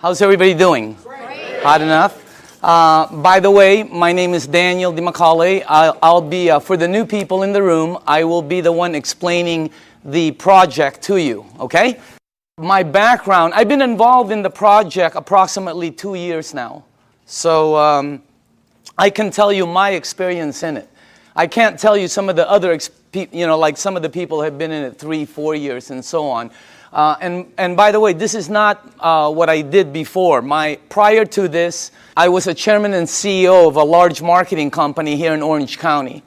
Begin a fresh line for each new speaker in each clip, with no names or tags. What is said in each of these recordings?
How's everybody doing? Great. Hot enough? By the way, my name is Daniel DiMacaulay. I'll be, for the new people in the room, I will be the one explaining the project to you, okay? My background, I've been involved in the project approximately 2 years now. So I can tell you my experience in it. I can't tell you some of the other, like some of the people have been in it 3, 4 years and so on. And by the way, this is not what I did before. Prior to this, I was a chairman and CEO of a large marketing company here in Orange County.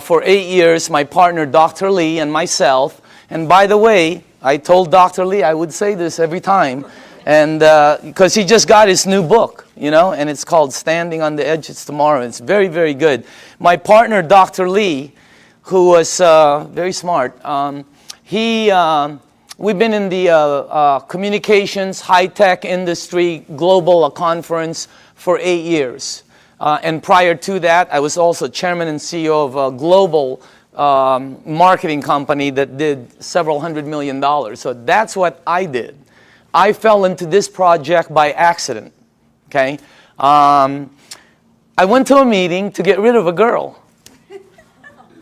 For 8 years, my partner, Dr. Lee, and myself. And by the way, I told Dr. Lee I would say this every time, and because he just got his new book, and it's called Standing on the Edges Tomorrow. It's very, very good. My partner, Dr. Lee, who was very smart, we've been in the communications, high-tech industry, global conference for 8 years. And prior to that, I was also chairman and CEO of a global marketing company that did several $100 million. So that's what I did. I fell into this project by accident, okay? I went to a meeting to get rid of a girl.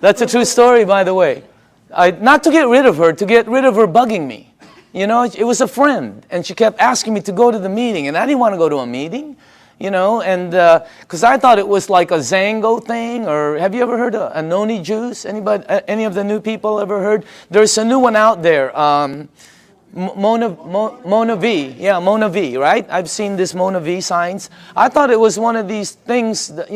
That's a true story, by the way. Not to get rid of her, to get rid of her bugging me. It was a friend, and she kept asking me to go to the meeting, and I didn't want to go to a meeting, and because I thought it was like a Zango thing, or have you ever heard of a Noni juice? Anybody, any of the new people ever heard? There's a new one out there, Mona V. Yeah, Mona V, right? I've seen this Mona V signs. I thought it was one of these things, that,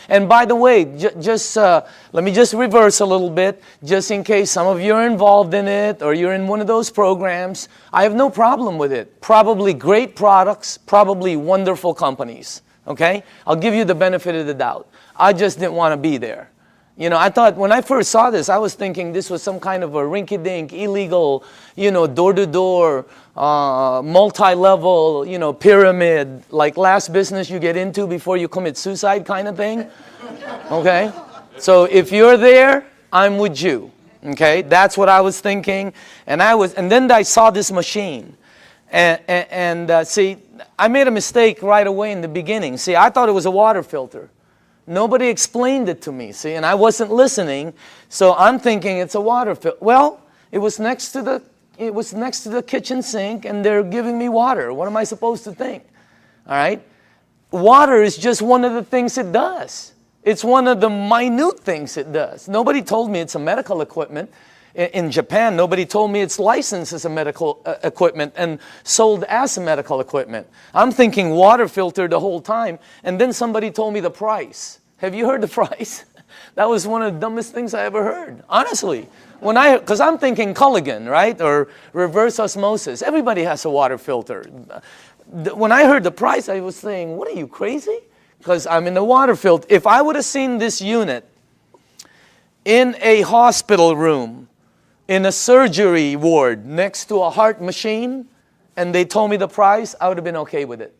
and by the way, let me just reverse a little bit, just in case some of you are involved in it, or you're in one of those programs. I have no problem with it. Probably great products, probably wonderful companies, okay? I'll give you the benefit of the doubt. I just didn't want to be there. I thought when I first saw this, I was thinking this was some kind of a rinky-dink, illegal, door-to-door, multi-level, pyramid, like last business you get into before you commit suicide kind of thing. Okay? So if you're there, I'm with you. Okay? That's what I was thinking. And then I saw this machine. And see, I made a mistake right away in the beginning. See, I thought it was a water filter. Nobody explained it to me, see, and I wasn't listening, so I'm thinking it's a water filter. Well, it was next to the kitchen sink, and they're giving me water. What am I supposed to think? All right? Water is just one of the things it does. It's one of the minute things it does. Nobody told me it's a medical equipment. In Japan, nobody told me it's licensed as a medical equipment and sold as a medical equipment. I'm thinking water filter the whole time, and then somebody told me the price. Have you heard the price? That was one of the dumbest things I ever heard, honestly. Because I'm thinking Culligan, right, or reverse osmosis. Everybody has a water filter. When I heard the price, I was saying, what are you, crazy? Because I'm in the water filter. If I would have seen this unit in a hospital room, in a surgery ward next to a heart machine, and they told me the price, I would have been okay with it.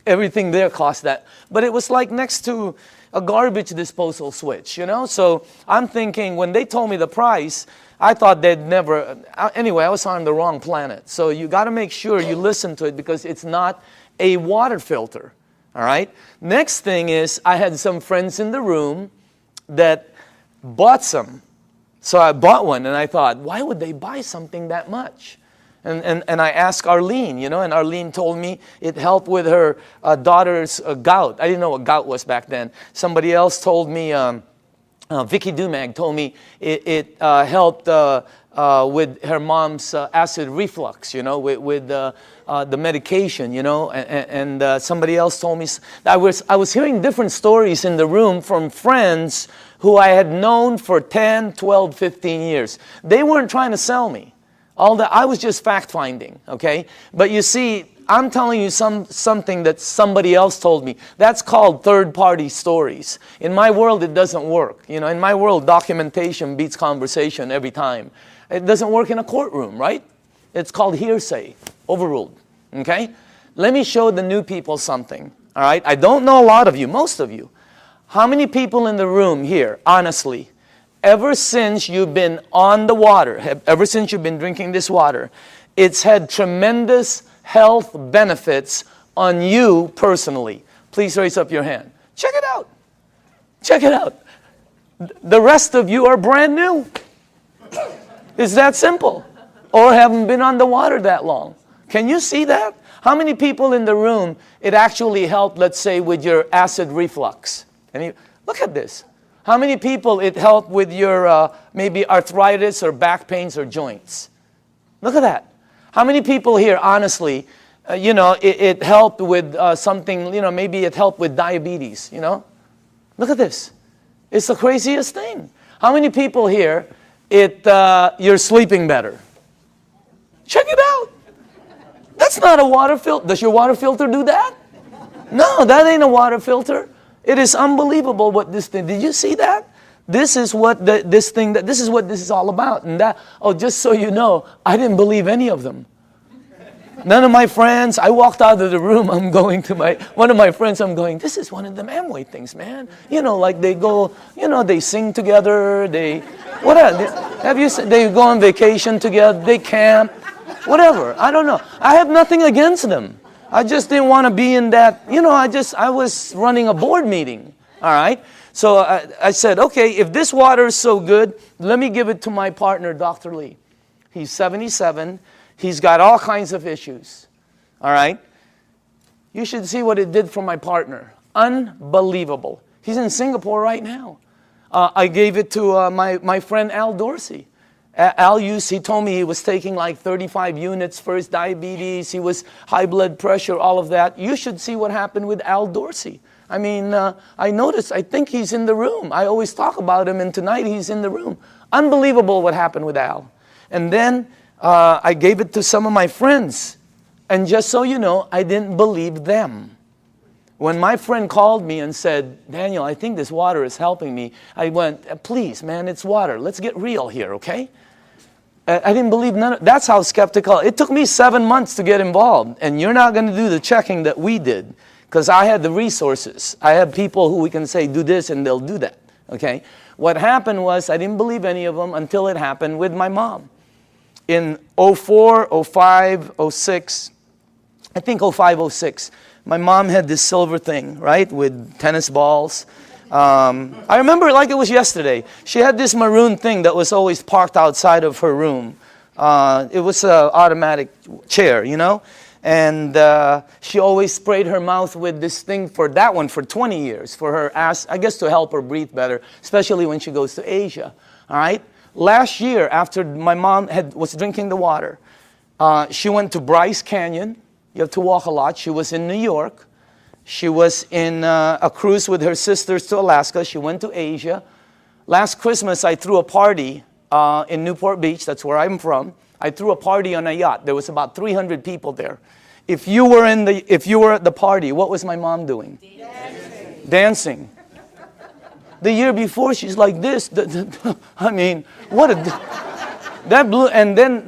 Everything there cost that. But it was like next to a garbage disposal switch, So I'm thinking, when they told me the price, I thought they'd never, anyway, I was on the wrong planet. So you got to make sure you listen to it, because it's not a water filter, all right? Next thing is, I had some friends in the room that bought some. So I bought one, and I thought, why would they buy something that much? And I asked Arlene, and Arlene told me it helped with her daughter's gout. I didn't know what gout was back then. Somebody else told me, Vicky Dumag told me it helped with her mom's acid reflux, with the medication, and somebody else told me. I was hearing different stories in the room from friends who I had known for 10, 12, 15 years. They weren't trying to sell me. I was just fact-finding, okay? But you see, I'm telling you something that somebody else told me. That's called third-party stories. In my world, it doesn't work. In my world, documentation beats conversation every time. It doesn't work in a courtroom, right? It's called hearsay, overruled, okay? Let me show the new people something, all right? I don't know a lot of you, most of you. How many people in the room here, honestly, ever since you've been on the water, ever since you've been drinking this water, it's had tremendous health benefits on you personally? Please raise up your hand. Check it out. Check it out. The rest of you are brand new. It's that simple. Or haven't been on the water that long. Can you see that? How many people in the room, it actually helped, let's say, with your acid reflux? Look at this. How many people it helped with your maybe arthritis or back pains or joints? Look at that. How many people here, honestly, it helped with something, maybe it helped with diabetes, Look at this. It's the craziest thing. How many people here, you're sleeping better? Check it out. That's not a water filter. Does your water filter do that? No, that ain't a water filter. It is unbelievable what this thing, did you see that? This is what this is what this is all about. And just so you know, I didn't believe any of them. None of my friends, I walked out of the room, I'm going to one of my friends, I'm going, this is one of them Amway things, man. Like they go, they sing together, they go on vacation together, they camp, whatever, I don't know. I have nothing against them. I just didn't want to be in that, I was running a board meeting, all right? So I said, okay, if this water is so good, let me give it to my partner, Dr. Lee. He's 77. He's got all kinds of issues, all right? You should see what it did for my partner. Unbelievable. He's in Singapore right now. I gave it to my friend Al Dorsey. He told me he was taking like 35 units for his diabetes. He was high blood pressure, all of that. You should see what happened with Al Dorsey. I mean, I noticed, I think he's in the room. I always talk about him, and tonight he's in the room. Unbelievable what happened with Al. And then I gave it to some of my friends. And just so you know, I didn't believe them. When my friend called me and said, Daniel, I think this water is helping me, I went, please, man, it's water. Let's get real here, okay? I didn't believe none of, that's how skeptical. It took me 7 months to get involved. And you're not going to do the checking that we did. Because I had the resources. I have people who we can say, do this, and they'll do that, okay? What happened was, I didn't believe any of them until it happened with my mom. In 04, 05, 06, I think 05, 06, my mom had this silver thing, right, with tennis balls. I remember it like it was yesterday. She had this maroon thing that was always parked outside of her room. It was an automatic chair, And she always sprayed her mouth with this thing for 20 years, for her ass, I guess to help her breathe better, especially when she goes to Asia, all right? Last year, after my mom was drinking the water, she went to Bryce Canyon. You have to walk a lot. She was in New York. She was in a cruise with her sisters to Alaska. She went to Asia. Last Christmas, I threw a party in Newport Beach. That's where I'm from. I threw a party on a yacht. There was about 300 people there. If you were at the party, what was my mom doing? Dancing. The year before, she's like this. I mean, what a... That blew, and then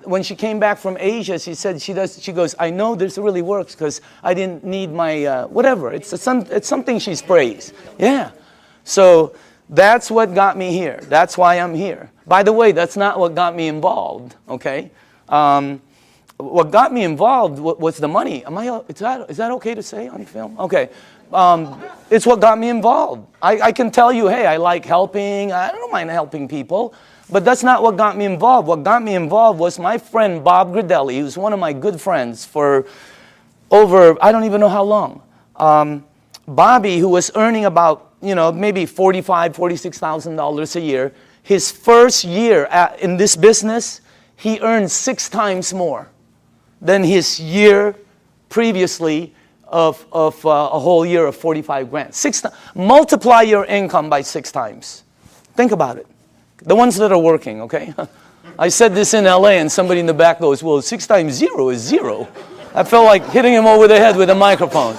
when she came back from Asia, she said she goes, I know this really works because I didn't need my whatever. It's something she sprays. Yeah. So that's what got me here. That's why I'm here. By the way, that's not what got me involved. Okay. What got me involved was the money. Is that okay to say on film? Okay. It's what got me involved. I can tell you, hey, I like helping. I don't mind helping people. But that's not what got me involved. What got me involved was my friend Bob Gradelli, who's one of my good friends for over, I don't even know how long. Bobby, who was earning about, maybe $45,000, $46,000 a year, his first year in this business, he earned 6 times more than his year previously of a whole year of 45 grand. Multiply your income by 6 times. Think about it. The ones that are working, okay? I said this in LA and somebody in the back goes, well, 6 times 0 is 0. I felt like hitting him over the head with a microphone.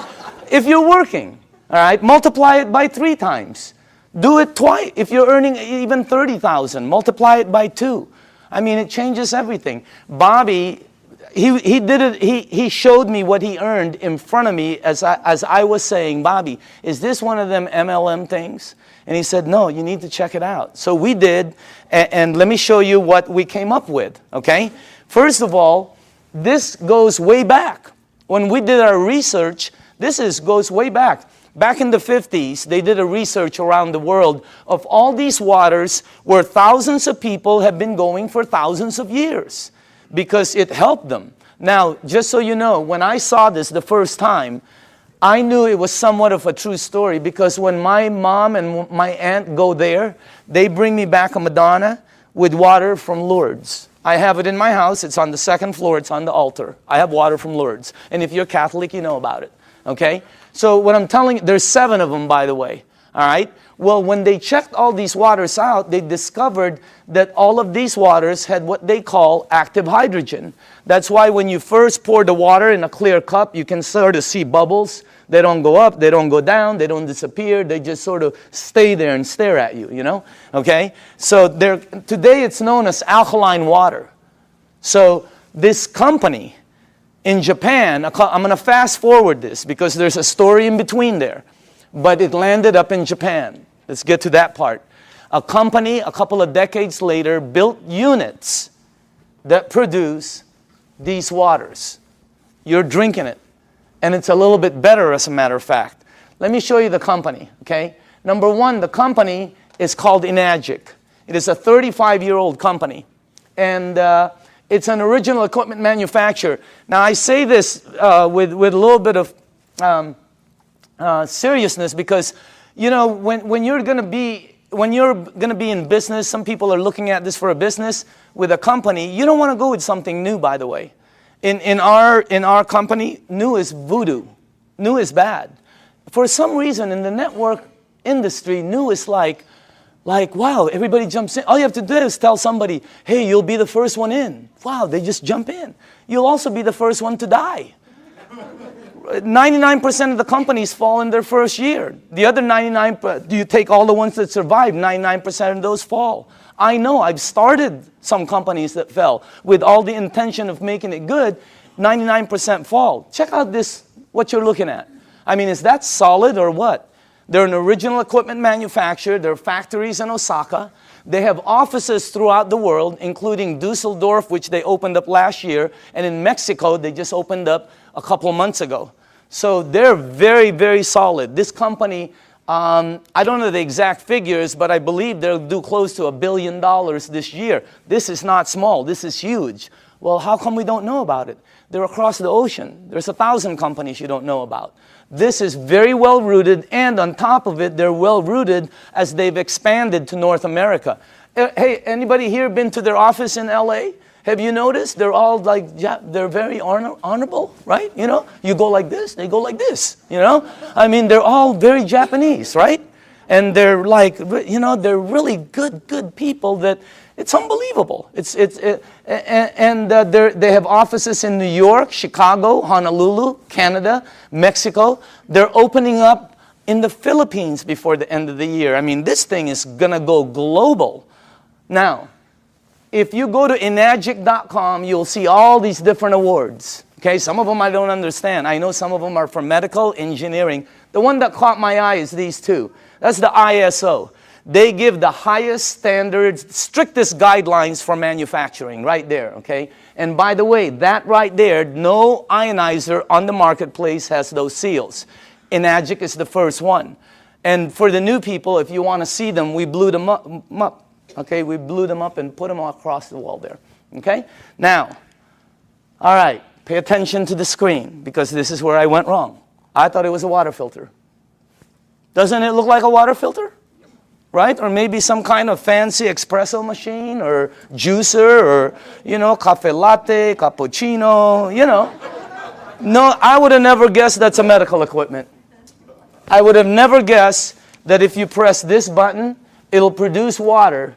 If you're working, all right, multiply it by 3 times. Do it twice. If you're earning even 30,000, multiply it by 2. I mean, it changes everything. Bobby, he did it. He showed me what he earned in front of me as I was saying, Bobby, is this one of them MLM things? And he said, no, you need to check it out. So we did, and let me show you what we came up with, okay? First of all, this goes way back. When we did our research, goes way back. Back in the 50s, they did a research around the world of all these waters where thousands of people have been going for thousands of years because it helped them. Now, just so you know, when I saw this the first time, I knew it was somewhat of a true story because when my mom and my aunt go there, they bring me back a Madonna with water from Lourdes. I have it in my house. It's on the second floor. It's on the altar. I have water from Lourdes. And if you're Catholic, you know about it. Okay? So what I'm telling you, there's 7 of them, by the way. All right? Well, when they checked all these waters out, they discovered that all of these waters had what they call active hydrogen. That's why when you first pour the water in a clear cup, you can sort of see bubbles. They don't go up, they don't go down, they don't disappear. They just sort of stay there and stare at you, you know? Okay? So today it's known as alkaline water. So this company in Japan, I'm going to fast forward this because there's a story in between there. But it landed up in Japan. Let's get to that part. A company, a couple of decades later, built units that produce these waters. You're drinking it. And it's a little bit better, as a matter of fact. Let me show you the company, okay? Number 1, the company is called Enagic. It is a 35-year-old company. And it's an original equipment manufacturer. Now, I say this with a little bit of seriousness because, you know, when you're going to be in business, some people are looking at this for a business with a company. You don't want to go with something new, by the way. In our company, new is voodoo. New is bad. For some reason, in the network industry, new is like, wow, everybody jumps in. All you have to do is tell somebody, hey, you'll be the first one in. Wow, they just jump in. You'll also be the first one to die. 99% of the companies fall in their first year. The other 99%, do you take all the ones that survive, 99% of those fall. I know, I've started some companies that fell with all the intention of making it good. 99% fall. Check out this, what you're looking at. I mean, is that solid or what? They're an original equipment manufacturer. There are factories in Osaka. They have offices throughout the world, including Dusseldorf, which they opened up last year. And in Mexico, they just opened up a couple of months ago. So they're very, very solid. This company, I don't know the exact figures, but I believe they'll do close to $1 billion this year. This is not small. This is huge. Well, how come we don't know about it? They're across the ocean. There's 1,000 companies you don't know about. This is very well rooted, and on top of it, they're well rooted as they've expanded to North America. Hey, anybody here been to their office in LA? Have you noticed? They're all like, they're very honorable, right? You know, you go like this, they go like this, you know? I mean, they're all very Japanese, right? And they're like, you know, they're really good people that it's unbelievable. They have offices in New York, Chicago, Honolulu, Canada, Mexico. They're opening up in the Philippines before the end of the year. I mean, this thing is going to go global. Now, if you go to enagic.com, you'll see all these different awards. Okay, some of them I don't understand. I know some of them are for medical, engineering. The one that caught my eye is these two. That's the ISO. They give the highest standards, strictest guidelines for manufacturing right there, okay? And by the way, that right there, no ionizer on the marketplace has those seals. Enagic is the first one. And for the new people, if you want to see them, we blew them up. Okay, we blew them up and put them across the wall there. Okay? Now, all right, pay attention to the screen because this is where I went wrong. I thought it was a water filter. Doesn't it look like a water filter? Right? Or maybe some kind of fancy espresso machine or juicer or, you know, cafe latte, cappuccino, you know. No, I would have never guessed that's a medical equipment. I would have never guessed that if you press this button, it'll produce water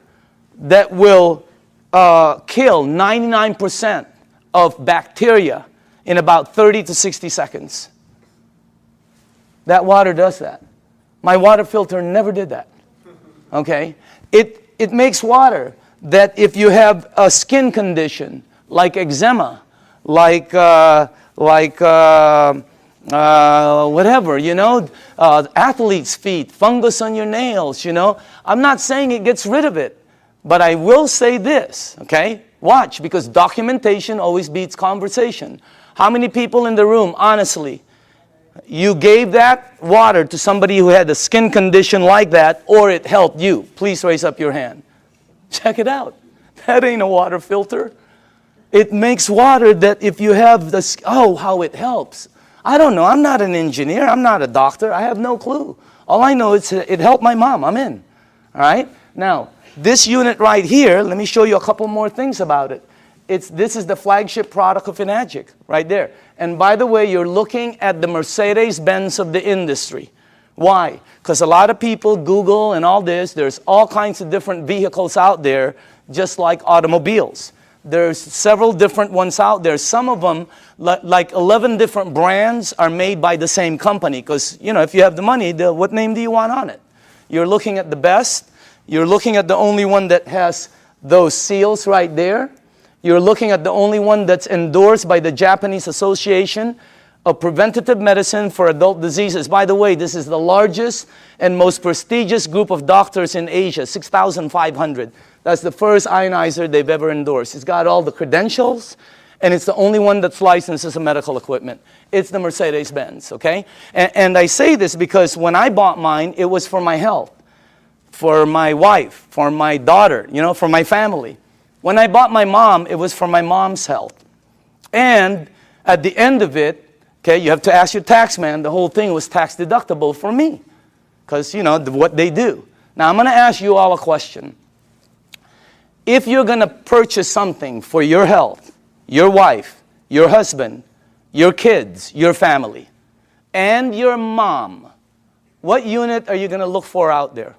that will kill 99% of bacteria in about 30 to 60 seconds. That water does that. My water filter never did that. Okay? It makes water that if you have a skin condition like eczema, like whatever, you know, athlete's feet, fungus on your nails, you know. I'm not saying it gets rid of it, but I will say this, okay? Watch, because documentation always beats conversation. How many people in the room, honestly, you gave that water to somebody who had a skin condition like that, or it helped you? Please raise up your hand. Check it out. That ain't a water filter. It makes water that if you have the, oh, how it helps. I don't know. I'm not an engineer. I'm not a doctor. I have no clue. All I know is it helped my mom. I'm in. All right? Now, this unit right here, let me show you a couple more things about it. This is the flagship product of Enagic, right there. And by the way, you're looking at the Mercedes-Benz of the industry. Why? Because a lot of people Google and all this. There's all kinds of different vehicles out there, just like automobiles. There's several different ones out there. Some of them, like 11 different brands, are made by the same company. Because, you know, if you have the money, what name do you want on it? You're looking at the best. You're looking at the only one that has those seals right there. You're looking at the only one that's endorsed by the Japanese Association of Preventative Medicine for Adult Diseases. By the way, this is the largest and most prestigious group of doctors in Asia, 6,500. That's the first ionizer they've ever endorsed. It's got all the credentials, and it's the only one that's licensed as a medical equipment. It's the Mercedes-Benz, okay? And I say this because when I bought mine, it was for my health, for my wife, for my daughter, you know, for my family. When I bought my mom, it was for my mom's health. And at the end of it, okay, you have to ask your tax man, the whole thing was tax deductible for me. Because, you know, what they do. Now, I'm going to ask you all a question. If you're going to purchase something for your health, your wife, your husband, your kids, your family, and your mom, what unit are you going to look for out there?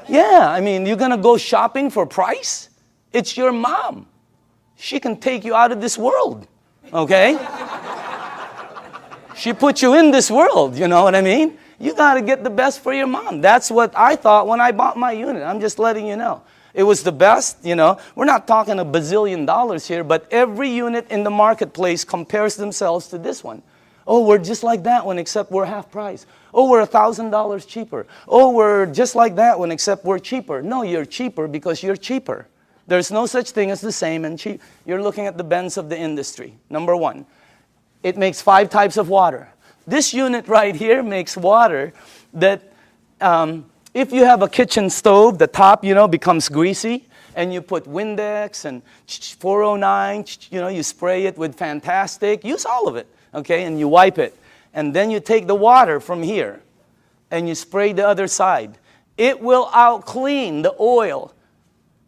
Yeah, I mean, you're going to go shopping for price? It's your mom. She can take you out of this world, okay? She put you in this world, you know what I mean? You got to get the best for your mom. That's what I thought when I bought my unit. I'm just letting you know. It was the best, you know. We're not talking $1 bazillion here, but every unit in the marketplace compares themselves to this one. Oh, we're just like that one, except we're half price. Oh, we're $1,000 cheaper. Oh, we're just like that one, except we're cheaper. No, you're cheaper because you're cheaper. There's no such thing as the same and cheap. You're looking at the Benz of the industry. Number one, it makes 5 types of water. This unit right here makes water that if you have a kitchen stove, the top, you know, becomes greasy, and you put Windex and 409, you know, you spray it with Fantastic. Use all of it, okay, and you wipe it. And then you take the water from here, and you spray the other side. It will out-clean the oil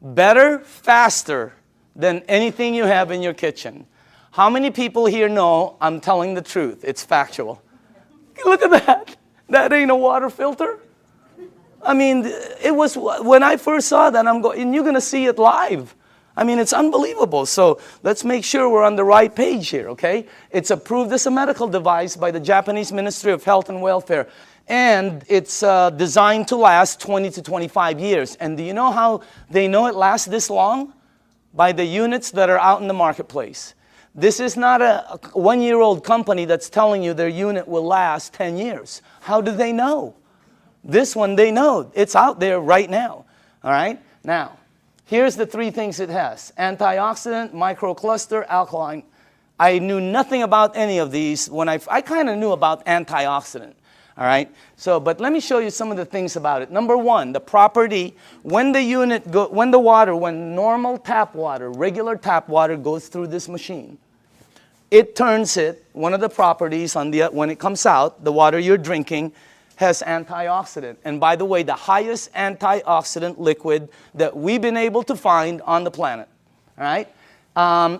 better, faster than anything you have in your kitchen. How many people here know I'm telling the truth? It's factual. Look at that. That ain't a water filter. I mean, it was, when I first saw that, I'm going, and you're going to see it live. I mean, it's unbelievable. So let's make sure we're on the right page here, okay? It's approved as a medical device by the Japanese Ministry of Health and Welfare. And it's designed to last 20 to 25 years. And do you know how they know it lasts this long? By the units that are out in the marketplace. This is not a one-year-old company that's telling you their unit will last 10 years. How do they know? This one, they know. It's out there right now. All right? Now, here's the 3 things it has. Antioxidant, microcluster, alkaline. I knew nothing about any of these. When I kind of knew about antioxidant. All right? So, but let me show you some of the things about it. Number 1, the property, when normal tap water, regular tap water goes through this machine, it turns it, one of the properties when it comes out, the water you're drinking has antioxidant. And by the way, the highest antioxidant liquid that we've been able to find on the planet. All right?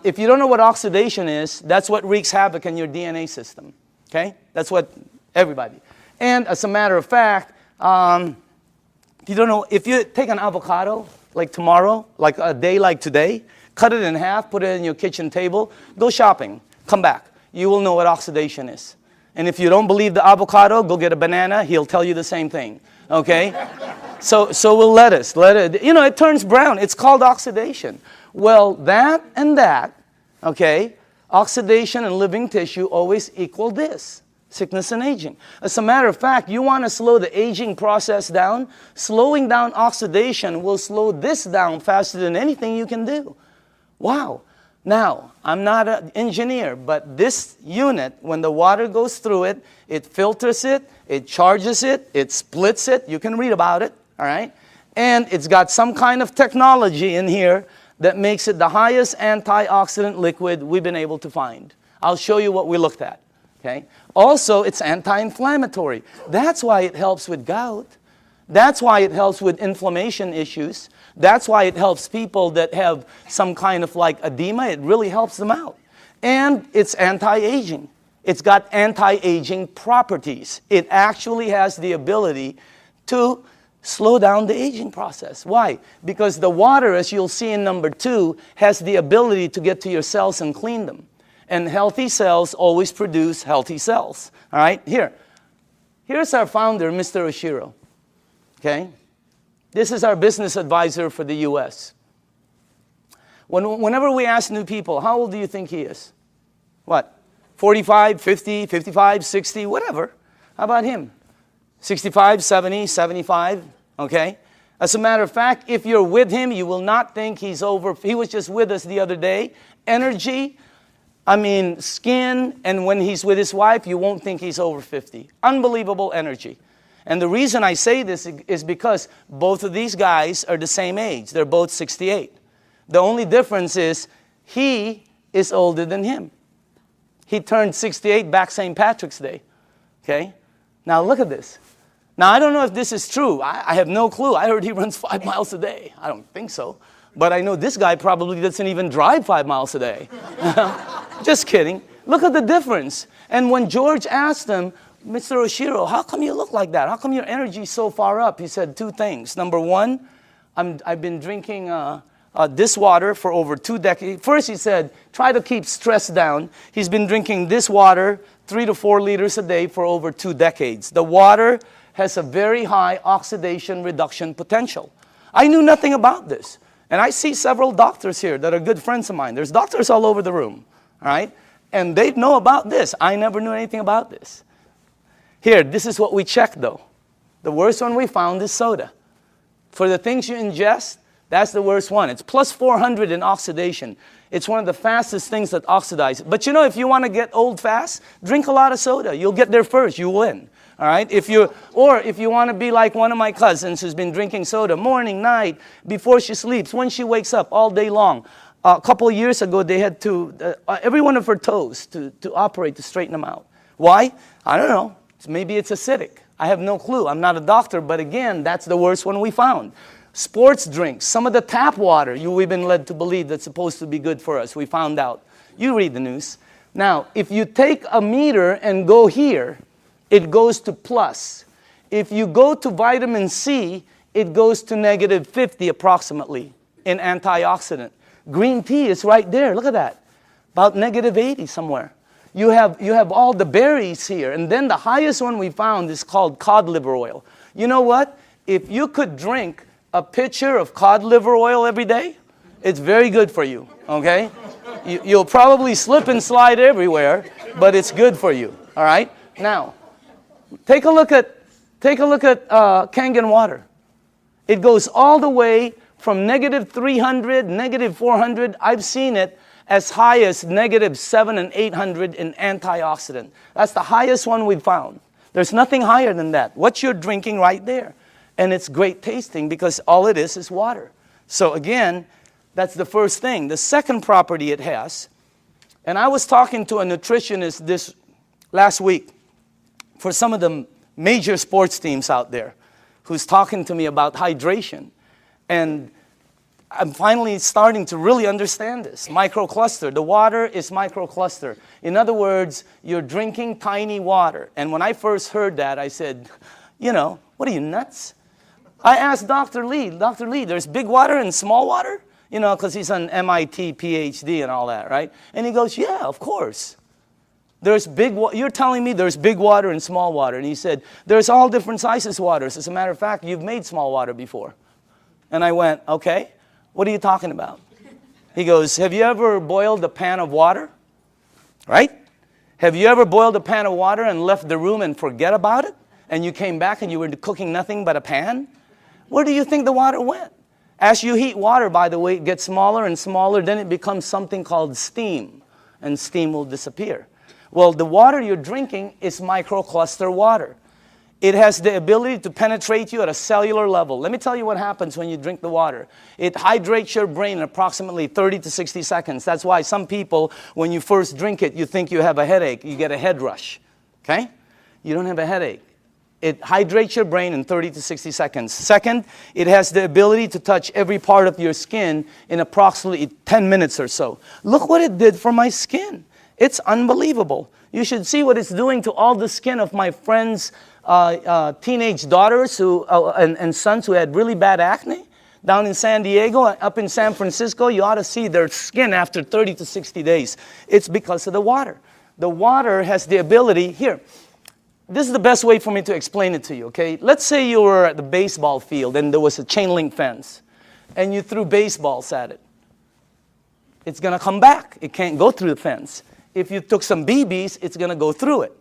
If you don't know what oxidation is, that's what wreaks havoc in your DNA system. Okay? That's what everybody. And as a matter of fact, you don't know, if you take an avocado, like tomorrow, like a day like today, cut it in half, put it in your kitchen table, go shopping, come back. You will know what oxidation is. And if you don't believe the avocado, go get a banana, he'll tell you the same thing. Okay? So will lettuce. You know, it turns brown. It's called oxidation. Well, that and that, okay, oxidation and living tissue always equal this. Sickness and aging. As a matter of fact, you want to slow the aging process down, slowing down oxidation will slow this down faster than anything you can do. Wow. Now, I'm not an engineer, but this unit, when the water goes through it, it filters it, it charges it, it splits it. You can read about it, all right? And it's got some kind of technology in here that makes it the highest antioxidant liquid we've been able to find. I'll show you what we looked at, okay? Also, it's anti-inflammatory. That's why it helps with gout. That's why it helps with inflammation issues. That's why it helps people that have some kind of like edema. It really helps them out. And it's anti-aging. It's got anti-aging properties. It actually has the ability to slow down the aging process. Why? Because the water, as you'll see in number 2, has the ability to get to your cells and clean them. And healthy cells always produce healthy cells. All right? Here's our founder, Mr. Oshiro. Okay? This is our business advisor for the U.S. Whenever we ask new people, how old do you think he is? What? 45, 50, 55, 60, whatever. How about him? 65, 70, 75, okay? As a matter of fact, if you're with him, you will not think he's over. He was just with us the other day. Energy, skin, and when he's with his wife, you won't think he's over 50. Unbelievable energy. And the reason I say this is because both of these guys are the same age. They're both 68. The only difference is he is older than him. He turned 68 back St. Patrick's Day. Okay? Now look at this. Now I don't know if this is true. I have no clue. I heard he runs 5 miles a day. I don't think so. But I know this guy probably doesn't even drive 5 miles a day. Just kidding. Look at the difference. And when George asked him, Mr. Oshiro, how come you look like that? How come your energy is so far up? He said 2 things. Number 1, I've been drinking this water for over 2 decades. First, he said, try to keep stress down. He's been drinking this water 3 to 4 liters a day for over 2 decades. The water has a very high oxidation reduction potential. I knew nothing about this. And I see several doctors here that are good friends of mine. There's doctors all over the room, all right? And they know about this. I never knew anything about this. Here, this is what we checked, though. The worst one we found is soda. For the things you ingest, that's the worst one. It's plus 400 in oxidation. It's one of the fastest things that oxidize. But you know, if you want to get old fast, drink a lot of soda. You'll get there first. You win. All right? If you want to be like one of my cousins who's been drinking soda morning, night, before she sleeps, when she wakes up, all day long. A couple of years ago, they had to, every one of her toes to operate to straighten them out. Why? I don't know. Maybe it's acidic. I have no clue. I'm not a doctor, but again, that's the worst one we found. Sports drinks, some of the tap water we've been led to believe that's supposed to be good for us. We found out. You read the news. Now, if you take a meter and go here, it goes to plus. If you go to vitamin C, it goes to negative 50 approximately in antioxidant. Green tea is right there. Look at that. About negative 80 somewhere. You have all the berries here. And then the highest one we found is called cod liver oil. You know what? If you could drink a pitcher of cod liver oil every day, it's very good for you, okay? You'll probably slip and slide everywhere, but it's good for you, all right? Now, take a look at Kangen water. It goes all the way from negative 300, negative 400. I've seen it as high as negative 700 and 800 in antioxidant. That's the highest one we've found. There's nothing higher than that. What you're drinking right there. And it's great tasting because all it is water. So again, that's the first thing. The second property it has, and I was talking to a nutritionist this last week for some of the major sports teams out there who's talking to me about hydration. And I'm finally starting to really understand this. Microcluster. The water is microcluster. In other words, you're drinking tiny water. And when I first heard that, I said, you know, what are you, nuts? I asked Dr. Lee, there's big water and small water? You know, because he's an MIT PhD and all that, right? And he goes, yeah, of course. You're telling me there's big water and small water. And he said, there's all different sizes waters. As a matter of fact, you've made small water before. And I went, okay. What are you talking about? He goes, have you ever boiled a pan of water? Right? Have you ever boiled a pan of water and left the room and forget about it? And you came back and you were cooking nothing but a pan? Where do you think the water went? As you heat water, by the way, it gets smaller and smaller, then it becomes something called steam, and steam will disappear. Well, the water you're drinking is microcluster water. It has the ability to penetrate you at a cellular level. Let me tell you what happens when you drink the water. It hydrates your brain in approximately 30 to 60 seconds. That's why some people, when you first drink it, you think you have a headache. You get a head rush. Okay? You don't have a headache. It hydrates your brain in 30 to 60 seconds. Second, it has the ability to touch every part of your skin in approximately 10 minutes or so. Look what it did for my skin. It's unbelievable. You should see what it's doing to all the skin of my friends' teenage daughters and sons who had really bad acne. Down in San Diego, up in San Francisco, you ought to see their skin after 30 to 60 days. It's because of the water. The water has the ability, here, this is the best way for me to explain it to you, okay? Let's say you were at the baseball field and there was a chain link fence and you threw baseballs at it. It's going to come back. It can't go through the fence. If you took some BBs, it's going to go through it.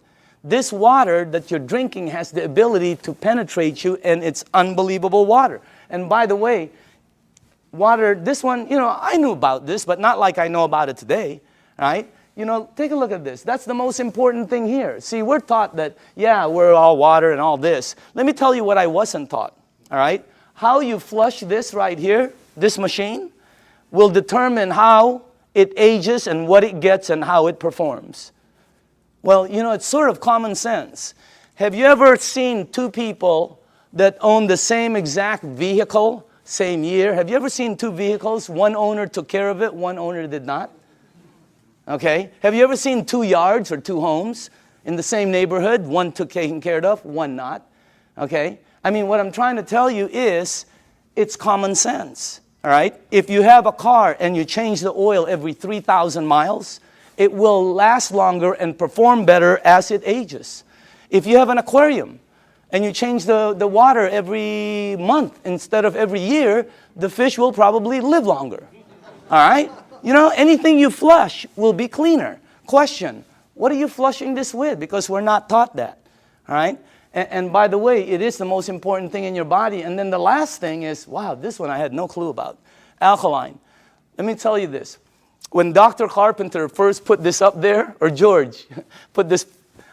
This water that you're drinking has the ability to penetrate you, and it's unbelievable water. And by the way, water, this one, I knew about this, but not like I know about it today, right? Take a look at this. That's the most important thing here. See, we're taught that, yeah, we're all water and all this. Let me tell you what I wasn't taught, all right? How you flush this right here, this machine, will determine how it ages and what it gets and how it performs. Well, it's sort of common sense. Have you ever seen two people that own the same exact vehicle, same year? Have you ever seen two vehicles? One owner took care of it, one owner did not. Okay? Have you ever seen two yards or two homes in the same neighborhood? One took taken care of, one not. Okay? I mean, what I'm trying to tell you is, it's common sense. All right? If you have a car and you change the oil every 3,000 miles, it will last longer and perform better as it ages. If you have an aquarium and you change the water every month instead of every year, the fish will probably live longer. All right? Anything you flush will be cleaner. Question, what are you flushing this with? Because we're not taught that. All right? And by the way, it is the most important thing in your body. And then the last thing is, wow, this one I had no clue about. Alkaline. Let me tell you this. When Dr. Carpenter first put this up there, or George put this,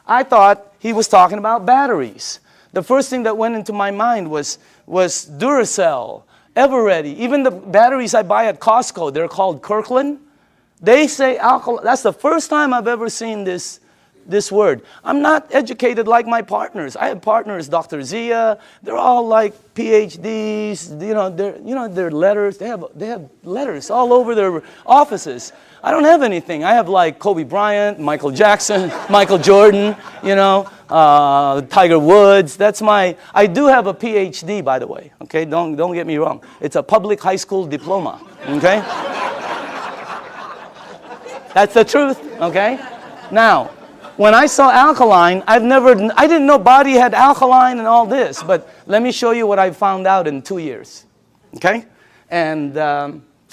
I thought he was talking about batteries. The first thing that went into my mind was Duracell, Eveready. Even the batteries I buy at Costco, they're called Kirkland. They say alkaline. That's the first time I've ever seen this word. I'm not educated like my partners. I have partners, Dr. Zia. They're all like PhDs. Their letters. They have letters all over their offices. I don't have anything. I have like Kobe Bryant, Michael Jackson, Michael Jordan. Tiger Woods. I do have a PhD, by the way. Okay, don't get me wrong. It's a public high school diploma. Okay, that's the truth. Okay, now. When I saw alkaline, I didn't know body had alkaline and all this, but let me show you what I found out in 2 years, okay? And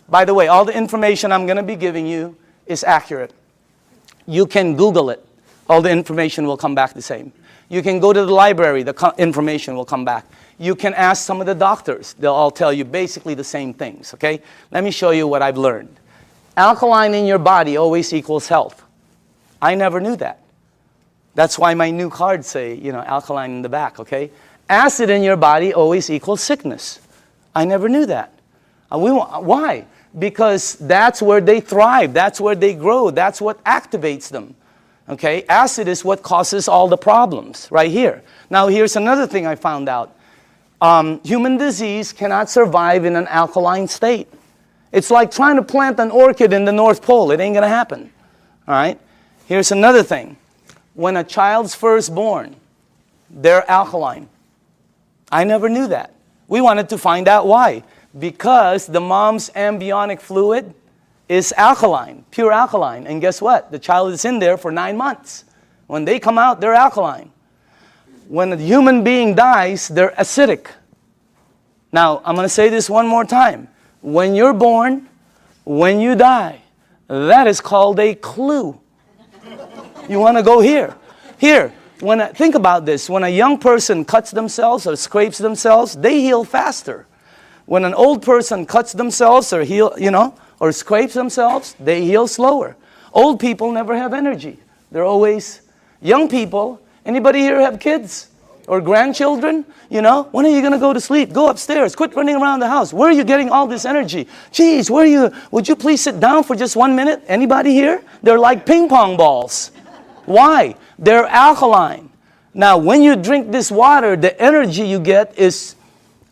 by the way, all the information I'm going to be giving you is accurate. You can Google it. All the information will come back the same. You can go to the library. The information will come back. You can ask some of the doctors. They'll all tell you basically the same things, okay? Let me show you what I've learned. Alkaline in your body always equals health. I never knew that. That's why my new cards say, alkaline in the back, okay? Acid in your body always equals sickness. I never knew that. Why? Because that's where they thrive. That's where they grow. That's what activates them, okay? Acid is what causes all the problems right here. Now, here's another thing I found out. Human disease cannot survive in an alkaline state. It's like trying to plant an orchid in the North Pole. It ain't going to happen, all right? Here's another thing. When a child's first born, they're alkaline. I never knew that. We wanted to find out why. Because the mom's amniotic fluid is alkaline, pure alkaline. And guess what? The child is in there for 9 months. When they come out, they're alkaline. When a human being dies, they're acidic. Now, I'm going to say this one more time. When you're born, when you die, that is called a clue. You want to go here. Here, think about this. When a young person cuts themselves or scrapes themselves, they heal faster. when an old person cuts themselves or or scrapes themselves, they heal slower. Old people never have energy. They're always young people. Anybody here have kids or grandchildren? When are you going to go to sleep? Go upstairs. Quit running around the house. Where are you getting all this energy? Geez, would you please sit down for just 1 minute? Anybody here? They're like ping pong balls. Why? They're alkaline. Now, when you drink this water, the energy you get is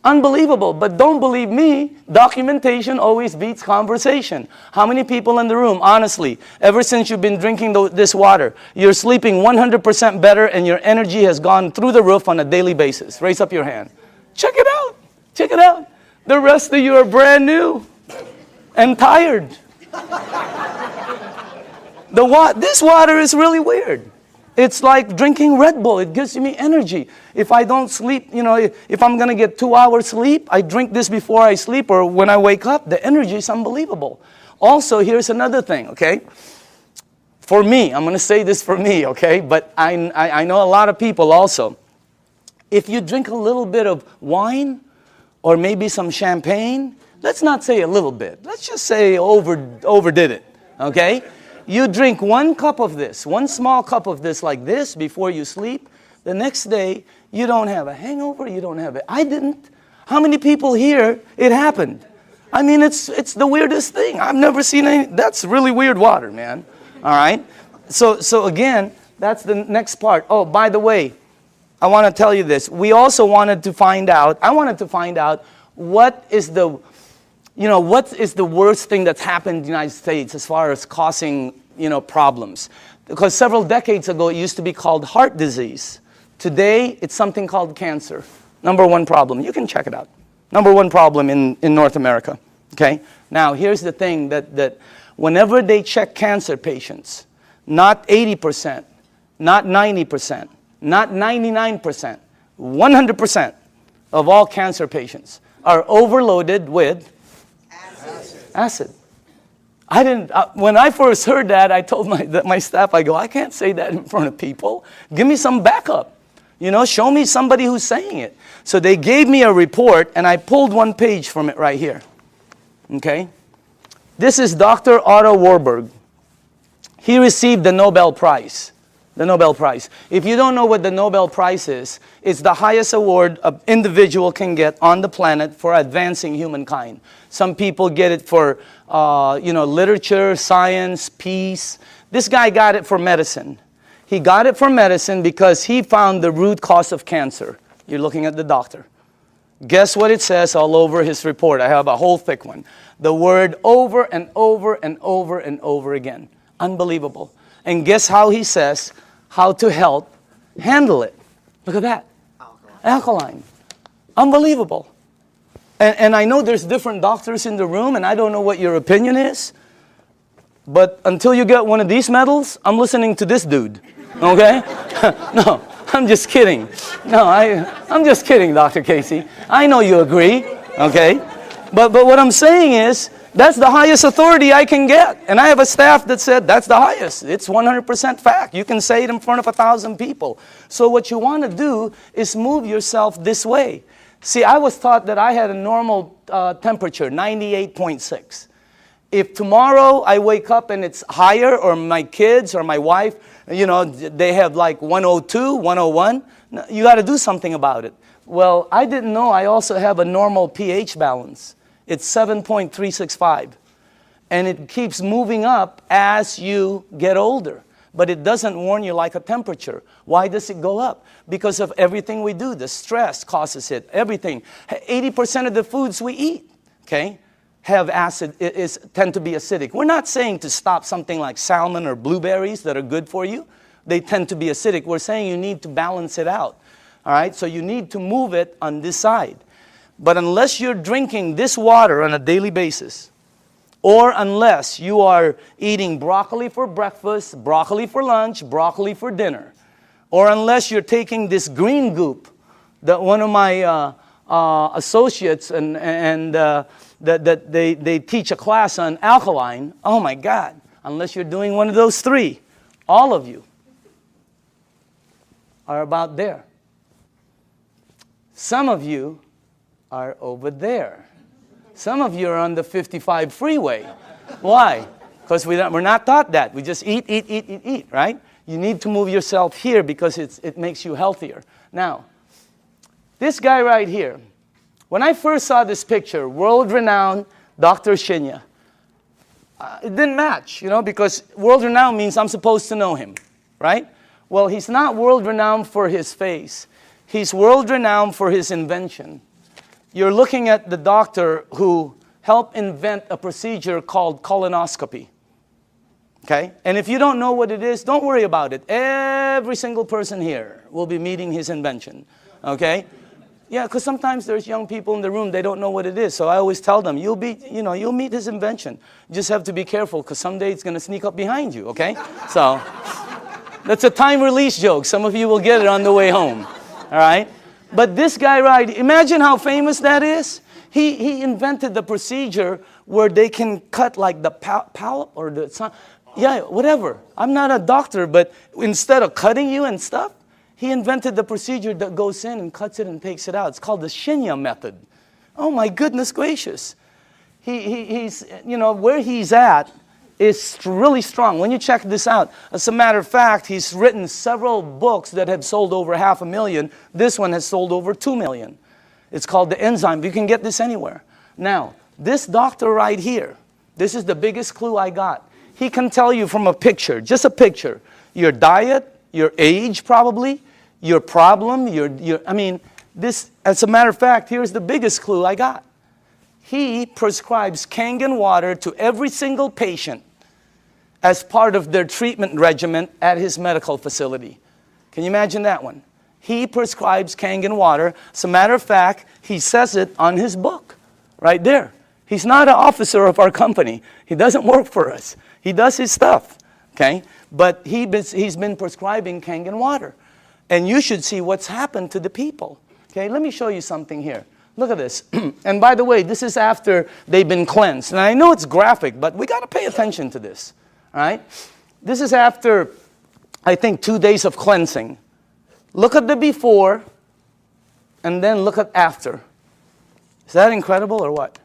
unbelievable. But don't believe me, documentation always beats conversation. How many people in the room, honestly, ever since you've been drinking this water, you're sleeping 100% better and your energy has gone through the roof on a daily basis? Raise up your hand. Check it out. Check it out. The rest of you are brand new and tired. This water is really weird. It's like drinking Red Bull. It gives me energy. If I don't sleep, if I'm going to get 2 hours sleep, I drink this before I sleep or when I wake up. The energy is unbelievable. Also, here's another thing, okay? For me, I'm going to say this for me, okay? But I know a lot of people also. If you drink a little bit of wine or maybe some champagne, let's not say a little bit. Let's just say overdid it, okay? You drink 1 cup of this, 1 small cup of this like this before you sleep. The next day, you don't have a hangover, you don't have it. I didn't. How many people here, it happened? I mean, it's the weirdest thing. I've never seen any. That's really weird water, man. All right? So again, that's the next part. Oh, by the way, I want to tell you this. We also wanted to find out, what is the worst thing that's happened in the United States as far as causing, problems? Because several decades ago, it used to be called heart disease. Today, it's something called cancer. Number 1 problem. You can check it out. Number 1 problem in North America. Okay? Now, here's the thing that whenever they check cancer patients, not 80%, not 90%, not 99%, 100% of all cancer patients are overloaded with acid. I didn't. When I first heard that, I told my staff, I can't say that in front of people. Give me some backup. Show me somebody who's saying it. So they gave me a report, and I pulled 1 page from it right here. Okay? This is Dr. Otto Warburg. He received the Nobel Prize. The Nobel Prize. If you don't know what the Nobel Prize is, it's the highest award an individual can get on the planet for advancing humankind. Some people get it for, literature, science, peace. This guy got it for medicine. He got it for medicine because he found the root cause of cancer. You're looking at the doctor. Guess what it says all over his report? I have a whole thick one. The word over and over and over and over again. Unbelievable. And guess how he says how to help handle it. Look at that. Alkaline. Unbelievable. And I know there's different doctors in the room, and I don't know what your opinion is. But until you get one of these medals, I'm listening to this dude. Okay? No, I'm just kidding. No, I'm just kidding, Dr. Casey. I know you agree. Okay? But what I'm saying is, that's the highest authority I can get. And I have a staff that said that's the highest. It's 100% fact. You can say it in front of 1,000 people. So what you want to do is move yourself this way. See, I was taught that I had a normal temperature, 98.6. If tomorrow I wake up and it's higher, or my kids or my wife, they have like 102, 101, you got to do something about it. Well, I didn't know I also have a normal pH balance. It's 7.365. And it keeps moving up as you get older. But it doesn't warn you like a temperature. Why does it go up? Because of everything we do. The stress causes it. Everything. 80% of the foods we eat, okay, have acid, tend to be acidic. We're not saying to stop something like salmon or blueberries that are good for you. They tend to be acidic. We're saying you need to balance it out. All right? So you need to move it on this side. But unless you're drinking this water on a daily basis, or unless you are eating broccoli for breakfast, broccoli for lunch, broccoli for dinner, or unless you're taking this green goop that one of my associates that they teach a class on alkaline, oh my God, unless you're doing one of those 3, all of you are about there. Some of you are over there. Some of you are on the 55 freeway. Why? Because we're not taught that. We just eat, right? You need to move yourself here because it makes you healthier. Now, this guy right here, when I first saw this picture, world-renowned Dr. Shinya, it didn't match, because world-renowned means I'm supposed to know him, right? Well, he's not world-renowned for his face. He's world-renowned for his invention. You're looking at the doctor who helped invent a procedure called colonoscopy. Okay? And if you don't know what it is, don't worry about it. Every single person here will be meeting his invention. Okay? Yeah, because sometimes there's young people in the room, they don't know what it is. So I always tell them, you'll meet his invention. You just have to be careful because someday it's going to sneak up behind you, okay? So that's a time release joke. Some of you will get it on the way home. All right? But this guy, right, imagine how famous that is. He invented the procedure where they can cut like the polyp or the, yeah, whatever. I'm not a doctor, but instead of cutting you and stuff, he invented the procedure that goes in and cuts it and takes it out. It's called the Shinya method. Oh my goodness gracious. He's, where he's at is really strong. When you check this out, as a matter of fact, he's written several books that have sold over 500,000. This one has sold over 2 million. It's called The Enzyme. You can get this anywhere. Now, this doctor right here, this is the biggest clue I got. He can tell you from a picture, just a picture, your diet, your age probably, your problem, this, as a matter of fact, here's the biggest clue I got. He prescribes Kangen water to every single patient as part of their treatment regimen at his medical facility. Can you imagine that one? He prescribes Kangen water. As a matter of fact, he says it on his book, right there. He's not an officer of our company. He doesn't work for us. He does his stuff, okay? But he's been prescribing Kangen water. And you should see what's happened to the people. Okay, let me show you something here. Look at this. And by the way, this is after they've been cleansed. And I know it's graphic, but we got to pay attention to this. All right? This is after, I think, 2 days of cleansing. Look at the before, and then look at after. Is that incredible or what?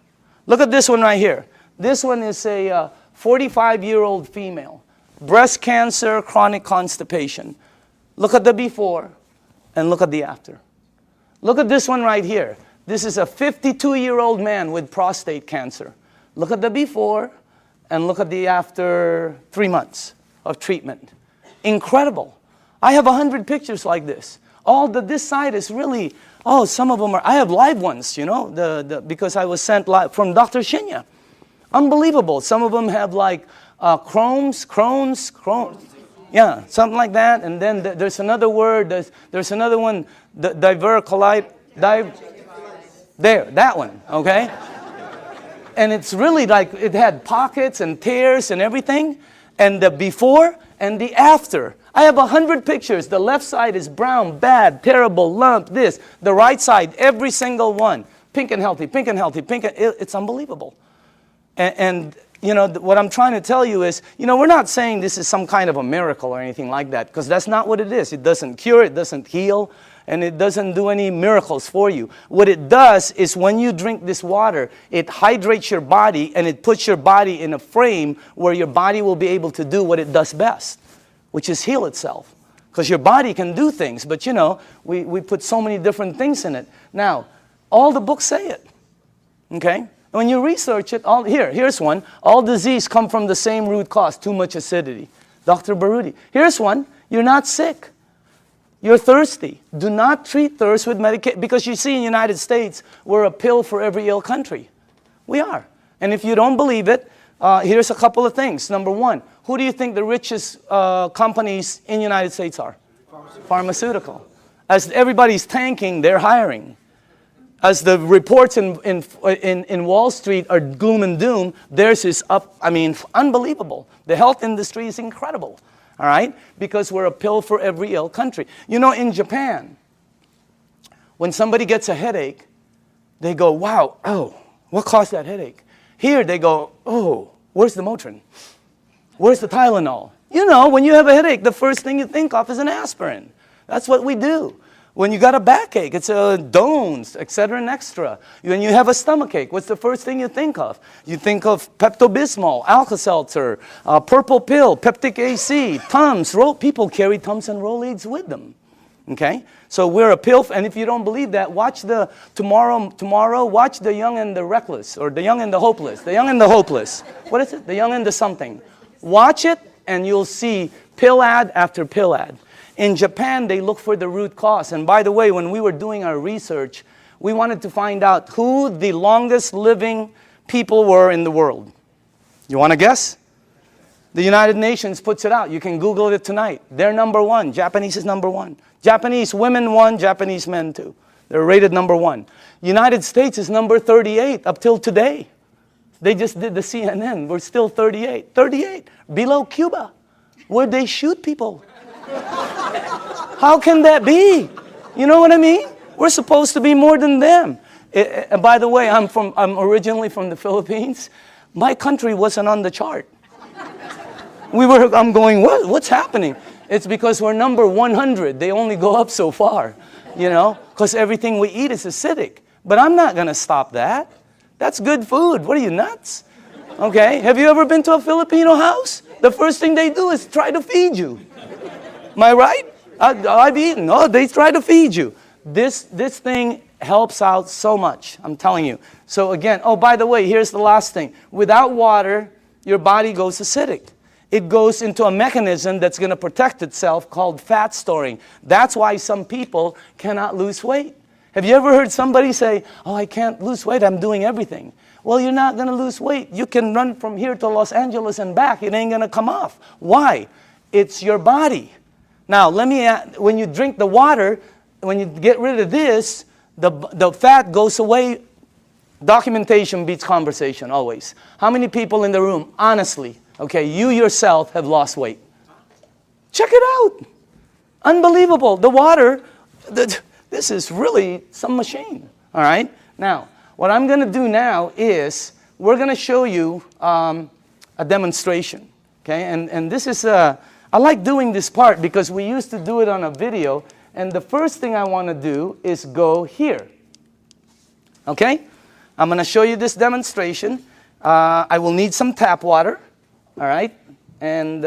Look at this one right here. This one is a 45-year-old female. Breast cancer, chronic constipation. Look at the before, and look at the after. Look at this one right here. This is a 52-year-old man with prostate cancer. Look at the before, and look at the after 3 months of treatment. Incredible. I have 100 pictures like this. This side is really, some of them are, I have live ones, because I was sent live from Dr. Shinya. Unbelievable. Some of them have like Crohn's. Yeah, something like that. And then there's another word, there's another one, diverticulite, there, that one, okay? And it's really like, it had pockets and tears and everything. And the before and the after. I have 100 pictures. The left side is brown, bad, terrible, lump, this. The right side, every single one. Pink and healthy, pink and healthy, it's unbelievable. And what I'm trying to tell you is, we're not saying this is some kind of a miracle or anything like that, because that's not what it is. It doesn't cure, it doesn't heal, and it doesn't do any miracles for you. What it does is when you drink this water, it hydrates your body and it puts your body in a frame where your body will be able to do what it does best, which is heal itself. Because your body can do things, but we put so many different things in it. Now, all the books say it, okay? When you research it, here's one. All disease come from the same root cause, too much acidity. Dr. Baruti. Here's one. You're not sick. You're thirsty. Do not treat thirst with medication. Because you see in the United States, we're a pill for every ill country. We are. And if you don't believe it, here's a couple of things. Number one, who do you think the richest companies in the United States are? Pharmaceutical. As everybody's tanking, they're hiring. As the reports in Wall Street are gloom and doom, theirs is up, unbelievable. The health industry is incredible, all right? Because we're a pill for every ill country. In Japan, when somebody gets a headache, they go, wow, what caused that headache? Here they go, where's the Motrin? Where's the Tylenol? When you have a headache, the first thing you think of is an aspirin. That's what we do. When you got a backache, it's a Dones, etc. and extra. When you have a stomachache, what's the first thing you think of? You think of Pepto-Bismol, Alka-Seltzer, purple pill, Peptic AC, Tums. People carry Tums and Rolaids with them. Okay? So we're a pill, and if you don't believe that, watch the tomorrow, watch The Young and the Reckless, or The Young and the Hopeless. The Young and the Hopeless. What is it? The Young and the something. Watch it, and you'll see pill ad after pill ad. In Japan, they look for the root cause. And by the way, when we were doing our research, we wanted to find out who the longest living people were in the world. You want to guess? The United Nations puts it out. You can Google it tonight. They're number one. Japanese is number one. Japanese women one, Japanese men two. They're rated number one. United States is number 38 up till today. They just did the CNN. We're still 38. 38. Below Cuba, where they shoot people. How can that be? You know what I mean? We're supposed to be more than them. And by the way, I'm originally from the Philippines. My country wasn't on the chart. I'm going, what's happening? It's because we're number 100. They only go up so far, you know, because everything we eat is acidic. But I'm not going to stop that. That's good food. What are you, nuts? Okay, have you ever been to a Filipino house? The first thing they do is try to feed you. Am I right? I've eaten. Oh, they try to feed you. This thing helps out so much, I'm telling you. So again, oh, by the way, here's the last thing. Without water, your body goes acidic. It goes into a mechanism that's going to protect itself called fat storing. That's why some people cannot lose weight. Have you ever heard somebody say, oh, I can't lose weight, I'm doing everything? Well, you're not going to lose weight. You can run from here to Los Angeles and back. It ain't going to come off. Why? It's your body. Now, when you drink the water, when you get rid of this, the fat goes away. Documentation beats conversation, always. How many people in the room, honestly, okay, you yourself have lost weight? Check it out. Unbelievable. The water, this is really some machine, all right? Now, what I'm going to do now is we're going to show you a demonstration, okay? And this is I like doing this part because we used to do it on a video, and the first thing I want to do is go here. Okay? I'm going to show you this demonstration. I will need some tap water, all right? And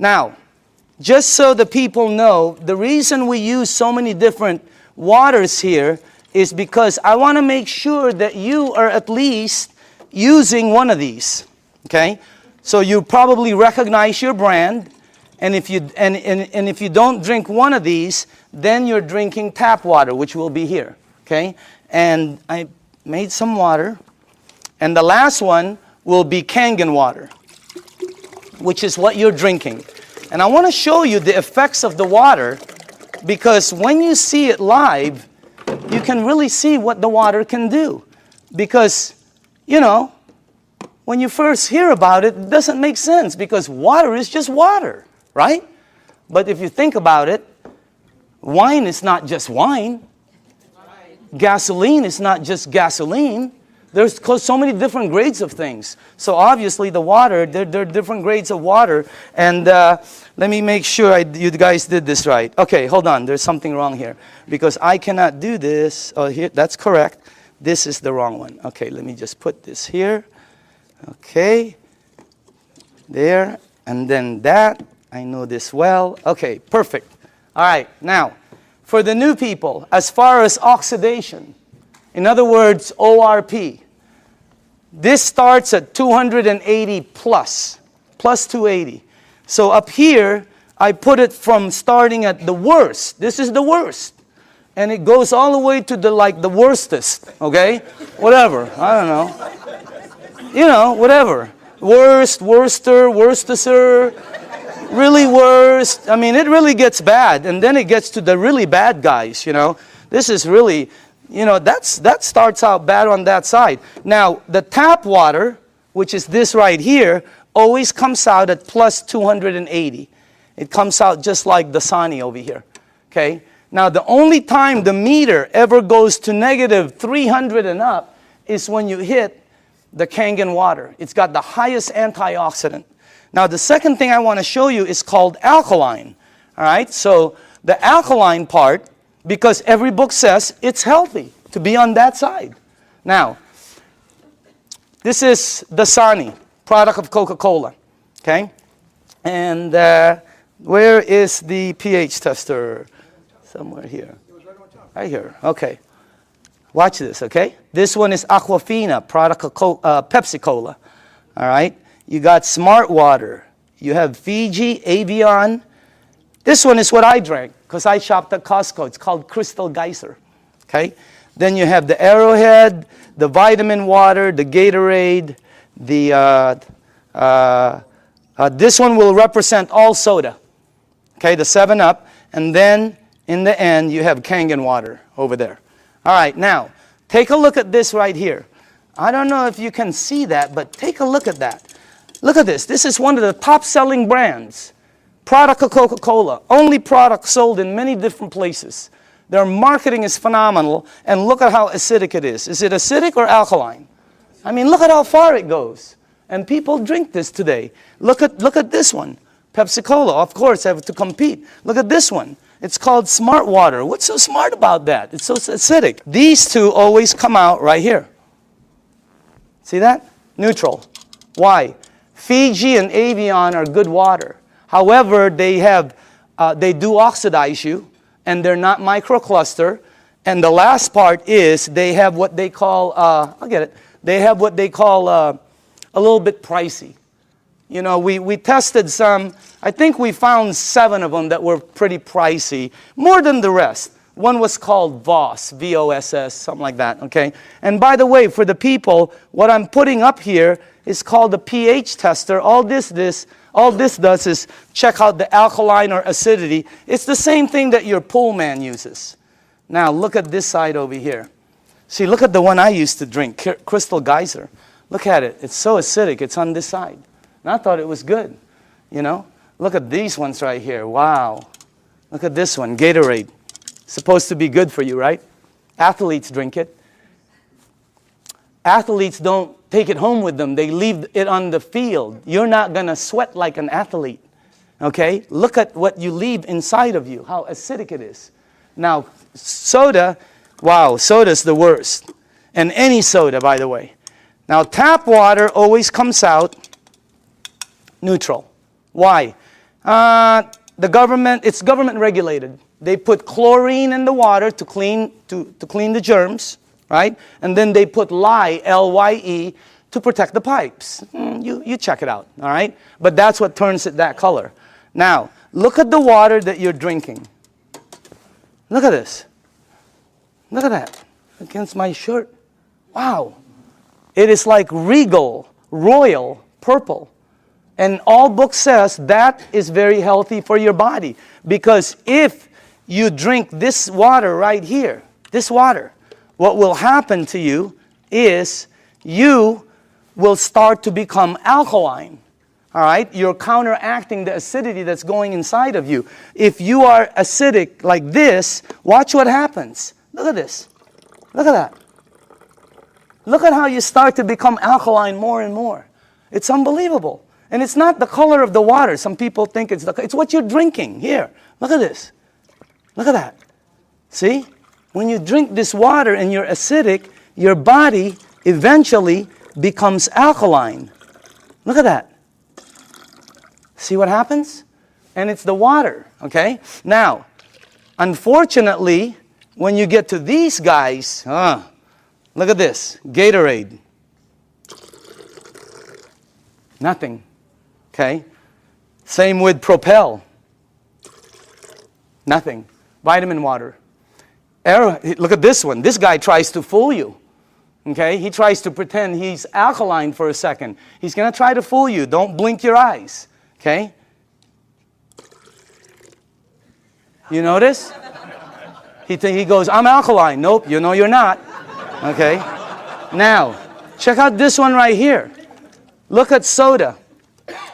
now, just so the people know, the reason we use so many different waters here is because I want to make sure that you are at least using one of these, okay? So you probably recognize your brand, and if you if you don't drink one of these, then you're drinking tap water, which will be here, okay? And I made some water, and the last one will be Kangen water, which is what you're drinking. And I want to show you the effects of the water, because when you see it live, you can really see what the water can do. Because, you know, when you first hear about it, it doesn't make sense because water is just water, right? But if you think about it, wine is not just wine. Gasoline is not just gasoline. There's so many different grades of things. So obviously the water, there are different grades of water. And let me make sure you guys did this right. Okay, hold on. There's something wrong here. Because I cannot do this. Oh, here, that's correct. This is the wrong one. Okay, let me just put this here. Okay, there, and then that. I know this well. Okay, perfect. All right, now, for the new people, as far as oxidation, in other words, ORP, this starts at 280 plus 280. So up here, I put it from starting at the worst. This is the worst. And it goes all the way to the worstest, okay? Whatever, I don't know. You know, whatever. Worst, worster, worstester, really worst. I mean, it really gets bad. And then it gets to the really bad guys, you know. This is really, you know, that starts out bad on that side. Now, the tap water, which is this right here, always comes out at plus 280. It comes out just like Dasani over here, okay? Now, the only time the meter ever goes to negative 300 and up is when you hit the Kangen water. It's got the highest antioxidant. Now, the second thing I want to show you is called alkaline. All right, so the alkaline part, because every book says it's healthy to be on that side. Now, this is Dasani, product of Coca-Cola, okay? And where is the pH tester? Somewhere here. Right here, okay. Watch this, okay? This one is Aquafina, product of Pepsi-Cola, all right? You got Smart Water. You have Fiji, Evian. This one is what I drank because I shopped at Costco. It's called Crystal Geyser, okay? Then you have the Arrowhead, the vitamin water, the Gatorade, the, this one will represent all soda, okay, the 7-Up. And then in the end, you have Kangen water over there. All right, now, take a look at this right here. I don't know if you can see that, but take a look at that. Look at this. This is one of the top-selling brands. Product of Coca-Cola. Only product sold in many different places. Their marketing is phenomenal, and look at how acidic it is. Is it acidic or alkaline? I mean, look at how far it goes. And people drink this today. Look at this one. Pepsi-Cola, of course, have to compete. Look at this one. It's called Smart Water. What's so smart about that? It's so acidic. These two always come out right here. See that? Neutral. Why? Fiji and Evian are good water. However, they do oxidize you, and they're not microcluster. And the last part is they have what they call, I'll get it. They have what they call a little bit pricey. You know, we tested some. I think we found 7 of them that were pretty pricey, more than the rest. One was called Voss, V-O-S-S, something like that, okay? And by the way, for the people, what I'm putting up here is called the pH tester. All this does is check out the alkaline or acidity. It's the same thing that your pool man uses. Now, look at this side over here. See, look at the one I used to drink, Crystal Geyser. Look at it. It's so acidic. It's on this side. And I thought it was good, you know? Look at these ones right here. Wow. Look at this one, Gatorade. Supposed to be good for you, right? Athletes drink it. Athletes don't take it home with them. They leave it on the field. You're not going to sweat like an athlete, okay? Look at what you leave inside of you, how acidic it is. Now, soda, wow, soda's the worst. And any soda, by the way. Now, tap water always comes out neutral. Why? It's government regulated. They put chlorine in the water to clean the germs, right? And then they put lye, L-Y-E, to protect the pipes. You check it out, all right? But that's what turns it that color. Now, look at the water that you're drinking. Look at this. Look at that. Against my shirt. Wow. It is like regal, royal, purple. And all book says that is very healthy for your body. Because if you drink this water right here, this water, what will happen to you is you will start to become alkaline. All right? You're counteracting the acidity that's going inside of you. If you are acidic like this, watch what happens. Look at this. Look at that. Look at how you start to become alkaline more and more. It's unbelievable. And it's not the color of the water. Some people think it's what you're drinking. Here, look at this. Look at that. See? When you drink this water and you're acidic, your body eventually becomes alkaline. Look at that. See what happens? And it's the water, okay? Now, unfortunately, when you get to these guys, look at this, Gatorade. Nothing. Okay? Same with Propel. Nothing. Vitamin water. Look at this one. This guy tries to fool you. Okay? He tries to pretend he's alkaline for a second. He's going to try to fool you. Don't blink your eyes. Okay? You notice? He goes, I'm alkaline. Nope, you know you're not. Okay? Now, check out this one right here. Look at soda.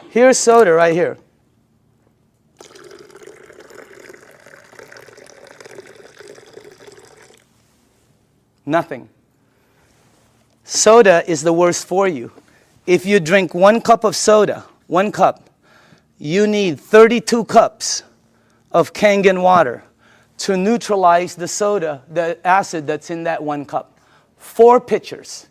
Here's soda right here. Nothing. Soda is the worst for you. If you drink 1 cup of soda, 1 cup, you need 32 cups of Kangen water to neutralize the soda, the acid that's in that 1 cup. 4 pitchers.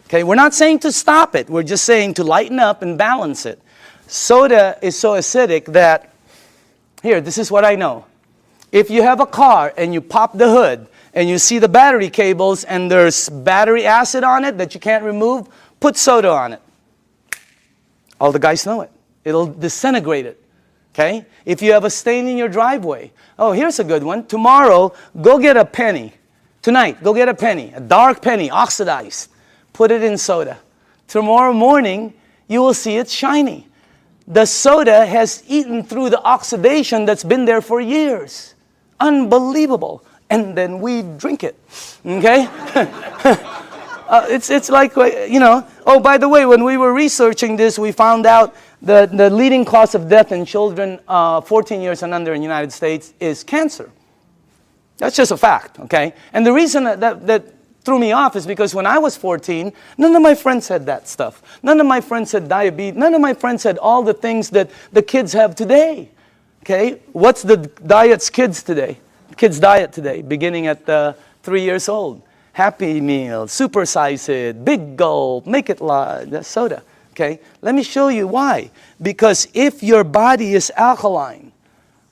Okay, we're not saying to stop it. We're just saying to lighten up and balance it. Soda is so acidic that, here, this is what I know. If you have a car and you pop the hood and you see the battery cables and there's battery acid on it that you can't remove, put soda on it. All the guys know it. It'll disintegrate it. Okay? If you have a stain in your driveway, oh, here's a good one. Tomorrow, go get a penny. Tonight, go get a penny, a dark penny, oxidized. Put it in soda. Tomorrow morning, you will see it's shiny. The soda has eaten through the oxidation that's been there for years. Unbelievable. And then we drink it. Okay? It's like, you know, oh, by the way, when we were researching this, we found out the leading cause of death in children 14 years and under in the United States is cancer. That's just a fact, okay? And the reason that threw me off is because when I was 14, none of my friends had that stuff. None of my friends had diabetes. None of my friends had all the things that the kids have today, okay? What's the diets kids today? Kids' diet today, beginning at 3 years old. Happy Meal, supersize it, big gulp, make it large, soda, okay? Let me show you why. Because if your body is alkaline,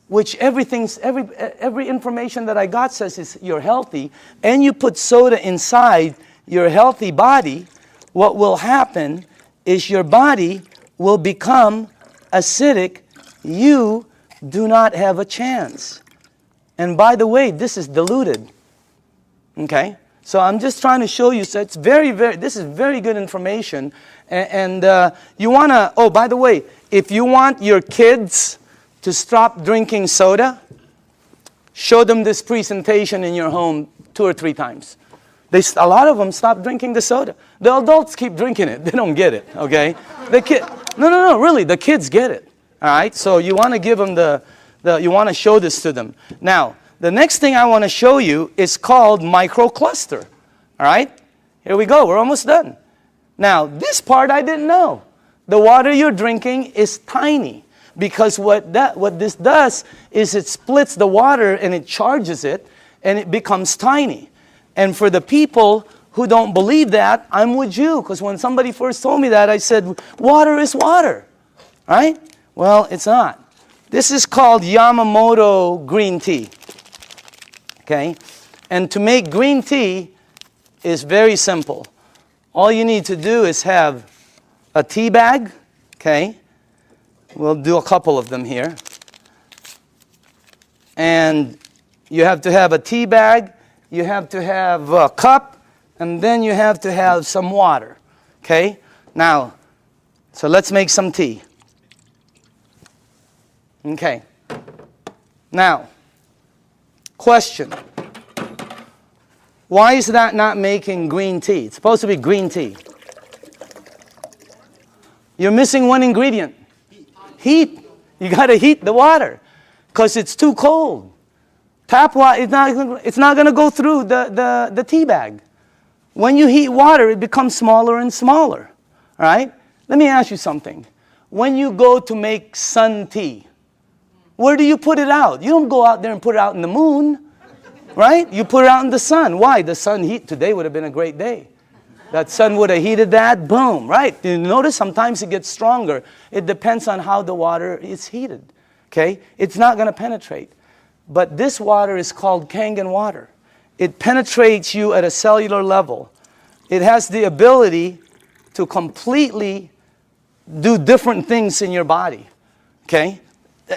which every information that I got says is you're healthy, and you put soda inside your healthy body, what will happen is your body will become acidic. You do not have a chance. And by the way, this is diluted. Okay? So I'm just trying to show you, so it's this is very good information. And you want to, oh, by the way, if you want your kids to stop drinking soda, show them this presentation in your home 2 or 3 times. A lot of them stop drinking the soda. The adults keep drinking it. They don't get it, okay? No, really, the kids get it, all right? So you want to give them you want to show this to them. Now, the next thing I want to show you is called microcluster, all right? Here we go. We're almost done. Now, this part I didn't know. The water you're drinking is tiny. Because what this does is it splits the water and it charges it and it becomes tiny. And for the people who don't believe that, I'm with you. Because when somebody first told me that, I said, water is water. Right? Well, it's not. This is called Yamamoto green tea. Okay? And to make green tea is very simple. All you need to do is have a tea bag. Okay? We'll do a couple of them here. And you have to have a tea bag, you have to have a cup, and then you have to have some water. Okay? Now, so let's make some tea. Okay. Now, question. Why is that not making green tea? It's supposed to be green tea. You're missing one ingredient. Heat. You got to heat the water because it's too cold. Tap water, it's not going to go through the tea bag. When you heat water, it becomes smaller and smaller. All right? Let me ask you something. When you go to make sun tea, where do you put it out? You don't go out there and put it out in the moon, right? You put it out in the sun. Why? The sun heat today would have been a great day. That sun would have heated that, boom, right? You notice sometimes it gets stronger. It depends on how the water is heated, okay? It's not going to penetrate. But this water is called Kangen water. It penetrates you at a cellular level. It has the ability to completely do different things in your body, okay?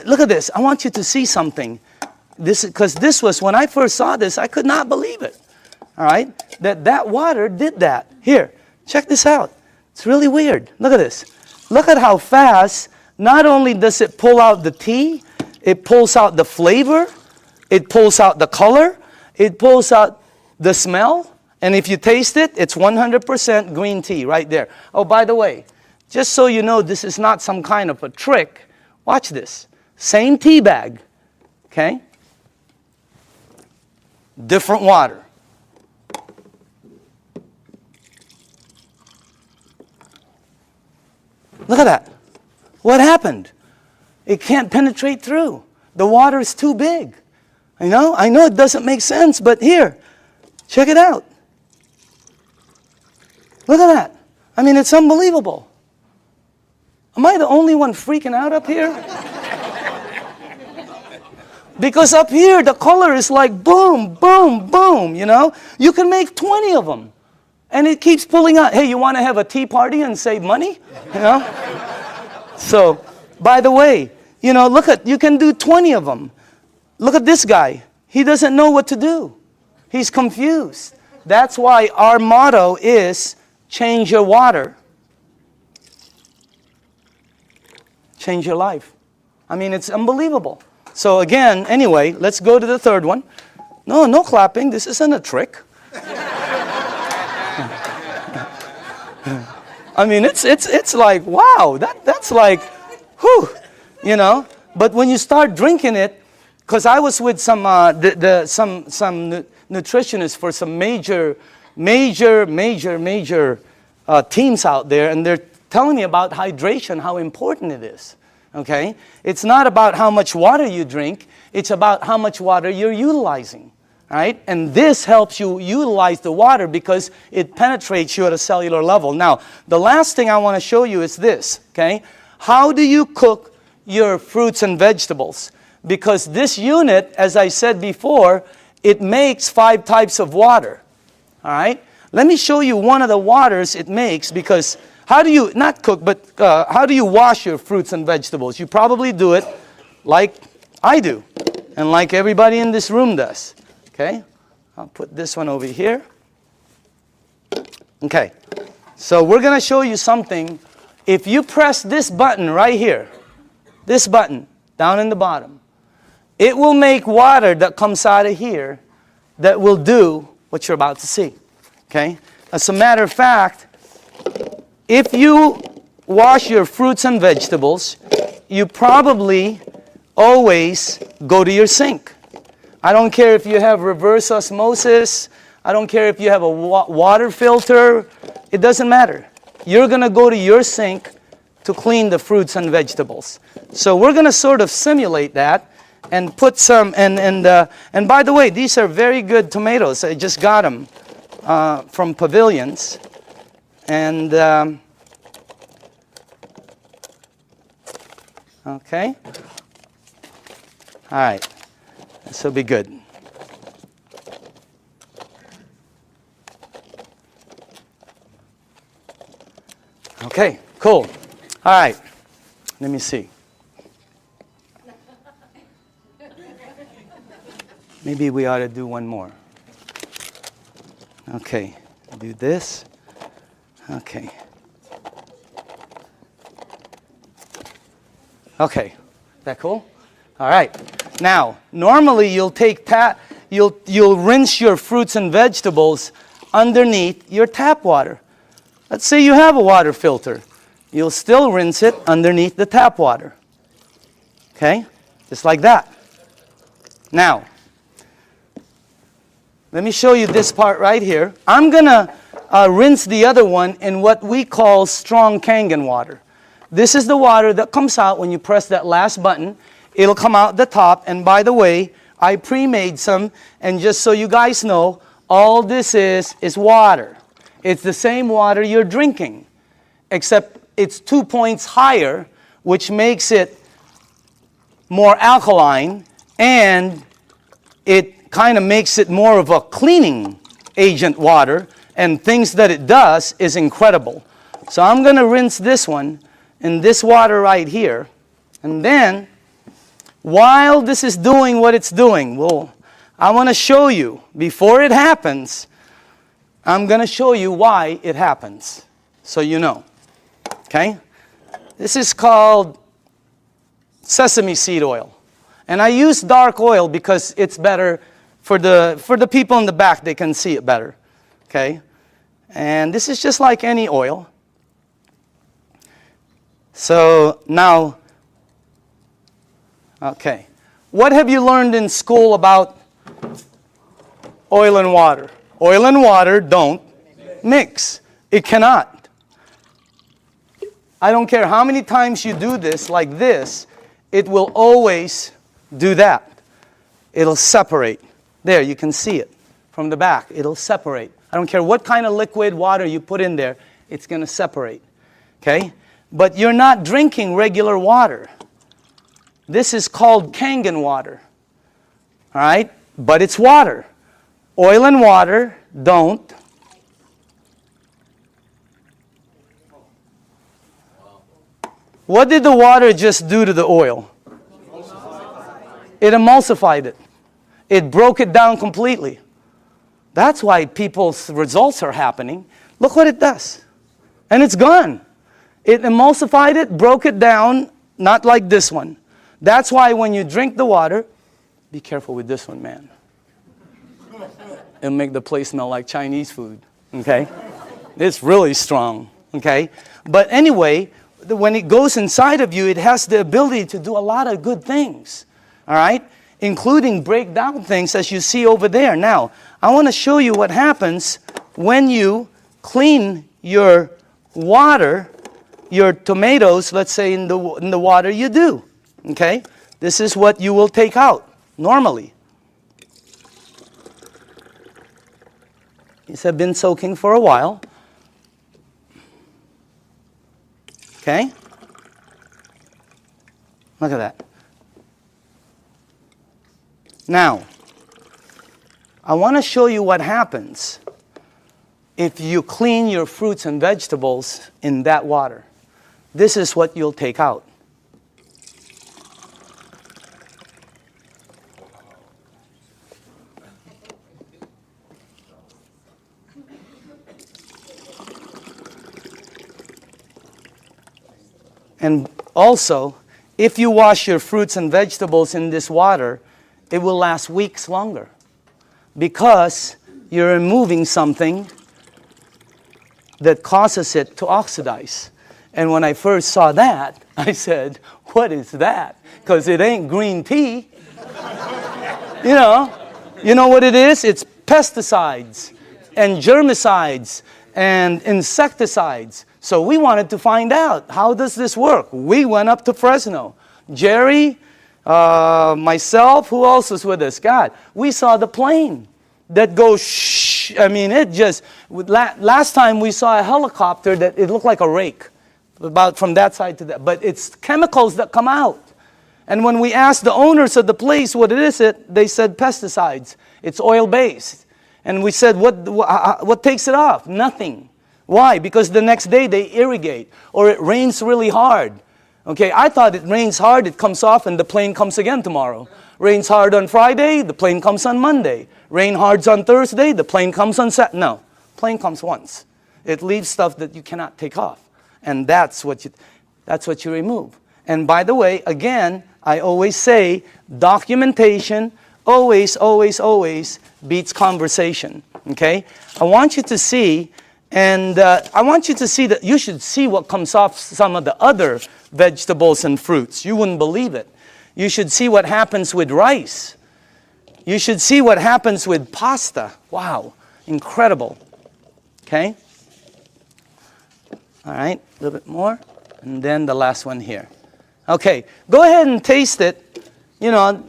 Look at this. I want you to see something. Because this was, when I first saw this, I could not believe it. All right? That water did that. Here, check this out. It's really weird. Look at this. Look at how fast, not only does it pull out the tea, it pulls out the flavor, it pulls out the color, it pulls out the smell, and if you taste it, it's 100% green tea right there. Oh, by the way, just so you know this is not some kind of a trick, watch this. Same tea bag, okay? Different water. Look at that. What happened? It can't penetrate through The water is too big. I know it doesn't make sense, but here, check it out. Look at that. I mean, it's unbelievable. Am I the only one freaking out up here? Because up here, the color is like boom, boom, boom, you know? You can make 20 of them. And it keeps pulling out. Hey, you want to have a tea party and save money? You know? So, by the way, you know, you can do 20 of them. Look at this guy. He doesn't know what to do. He's confused. That's why our motto is change your water. Change your life. I mean, it's unbelievable. So again, anyway, let's go to the third one. No clapping. This isn't a trick. I mean, it's like, wow, that's like, whew, you know. But when you start drinking it, because I was with some nutritionists for some major teams out there, and they're telling me about hydration, how important it is. Okay, it's not about how much water you drink; it's about how much water you're utilizing. Right? And this helps you utilize the water because it penetrates you at a cellular level. Now, the last thing I want to show you is this, okay? How do you cook your fruits and vegetables? Because this unit, as I said before, it makes 5 types of water. All right? Let me show you one of the waters it makes, because how do you, not cook, but how do you wash your fruits and vegetables? You probably do it like I do, and like everybody in this room does. Okay, I'll put this one over here. Okay, so we're going to show you something. If you press this button right here, this button down in the bottom, it will make water that comes out of here that will do what you're about to see. Okay, as a matter of fact, if you wash your fruits and vegetables, you probably always go to your sink. I don't care if you have reverse osmosis. I don't care if you have a water filter. It doesn't matter. You're going to go to your sink to clean the fruits and vegetables. So we're going to sort of simulate that and put some, and by the way, these are very good tomatoes. I just got them from Pavilions. And, okay. All right. This will be good. Okay, cool. All right. Let me see. Maybe we ought to do one more. Okay, do this. Okay. Okay, that cool? All right. Now, normally you'll take you'll rinse your fruits and vegetables underneath your tap water. Let's say you have a water filter. You'll still rinse it underneath the tap water. Okay? Just like that. Now, let me show you this part right here. I'm going to rinse the other one in what we call strong Kangen water. This is the water that comes out when you press that last button. It'll come out the top, and by the way, I pre-made some, and just so you guys know, all this is water. It's the same water you're drinking, except it's 2 points higher, which makes it more alkaline, and it kind of makes it more of a cleaning agent water, and things that it does is incredible. So I'm going to rinse this one in this water right here, and then while this is doing what it's doing, I want to show you, before it happens, I'm going to show you why it happens, so you know. Okay? This is called sesame seed oil. And I use dark oil because it's better for the people in the back, they can see it better. Okay? And this is just like any oil. So now, okay. What have you learned in school about oil and water? Oil and water don't mix. It cannot. I don't care how many times you do this like this, it will always do that. It'll separate. There, you can see it from the back. It'll separate. I don't care what kind of liquid water you put in there, it's going to separate. Okay? But you're not drinking regular water. This is called Kangen water. All right? But it's water. Oil and water don't. What did the water just do to the oil? It emulsified it. It broke it down completely. That's why people's results are happening. Look what it does. And it's gone. It emulsified it, broke it down, not like this one. That's why when you drink the water, be careful with this one, man. It'll make the place smell like Chinese food, okay? It's really strong, okay? But anyway, when it goes inside of you, it has the ability to do a lot of good things, all right? Including break down things as you see over there. Now, I want to show you what happens when you clean your water, your tomatoes, let's say in the water you do, okay? This is what you will take out normally. These have been soaking for a while. Okay? Look at that. Now, I want to show you what happens if you clean your fruits and vegetables in that water. This is what you'll take out. And also, if you wash your fruits and vegetables in this water, it will last weeks longer because you're removing something that causes it to oxidize. And when I first saw that, I said, what is that? Because it ain't green tea. You know what it is? It's pesticides and germicides and insecticides. So we wanted to find out, how does this work? We went up to Fresno. Jerry, myself, who else was with us? God, we saw the plane that goes shh. I mean, it just, last time we saw a helicopter that it looked like a rake, about from that side to that. But it's chemicals that come out. And when we asked the owners of the place what it is, they said pesticides. It's oil-based. And we said, what takes it off? Nothing. Why? Because the next day they irrigate, or it rains really hard. Okay, I thought it rains hard, it comes off, and the plane comes again tomorrow. Rains hard on Friday, the plane comes on Monday. Rain hard on Thursday, the plane comes on Saturday. No, plane comes once. It leaves stuff that you cannot take off. And that's what you remove. And by the way, again, I always say, documentation always, always, always beats conversation. Okay? I want you to see, and I want you to see that you should see what comes off some of the other vegetables and fruits. You wouldn't believe it. You should see what happens with rice. You should see what happens with pasta. Wow, incredible. Okay? All right, a little bit more. And then the last one here. Okay, go ahead and taste it. You know,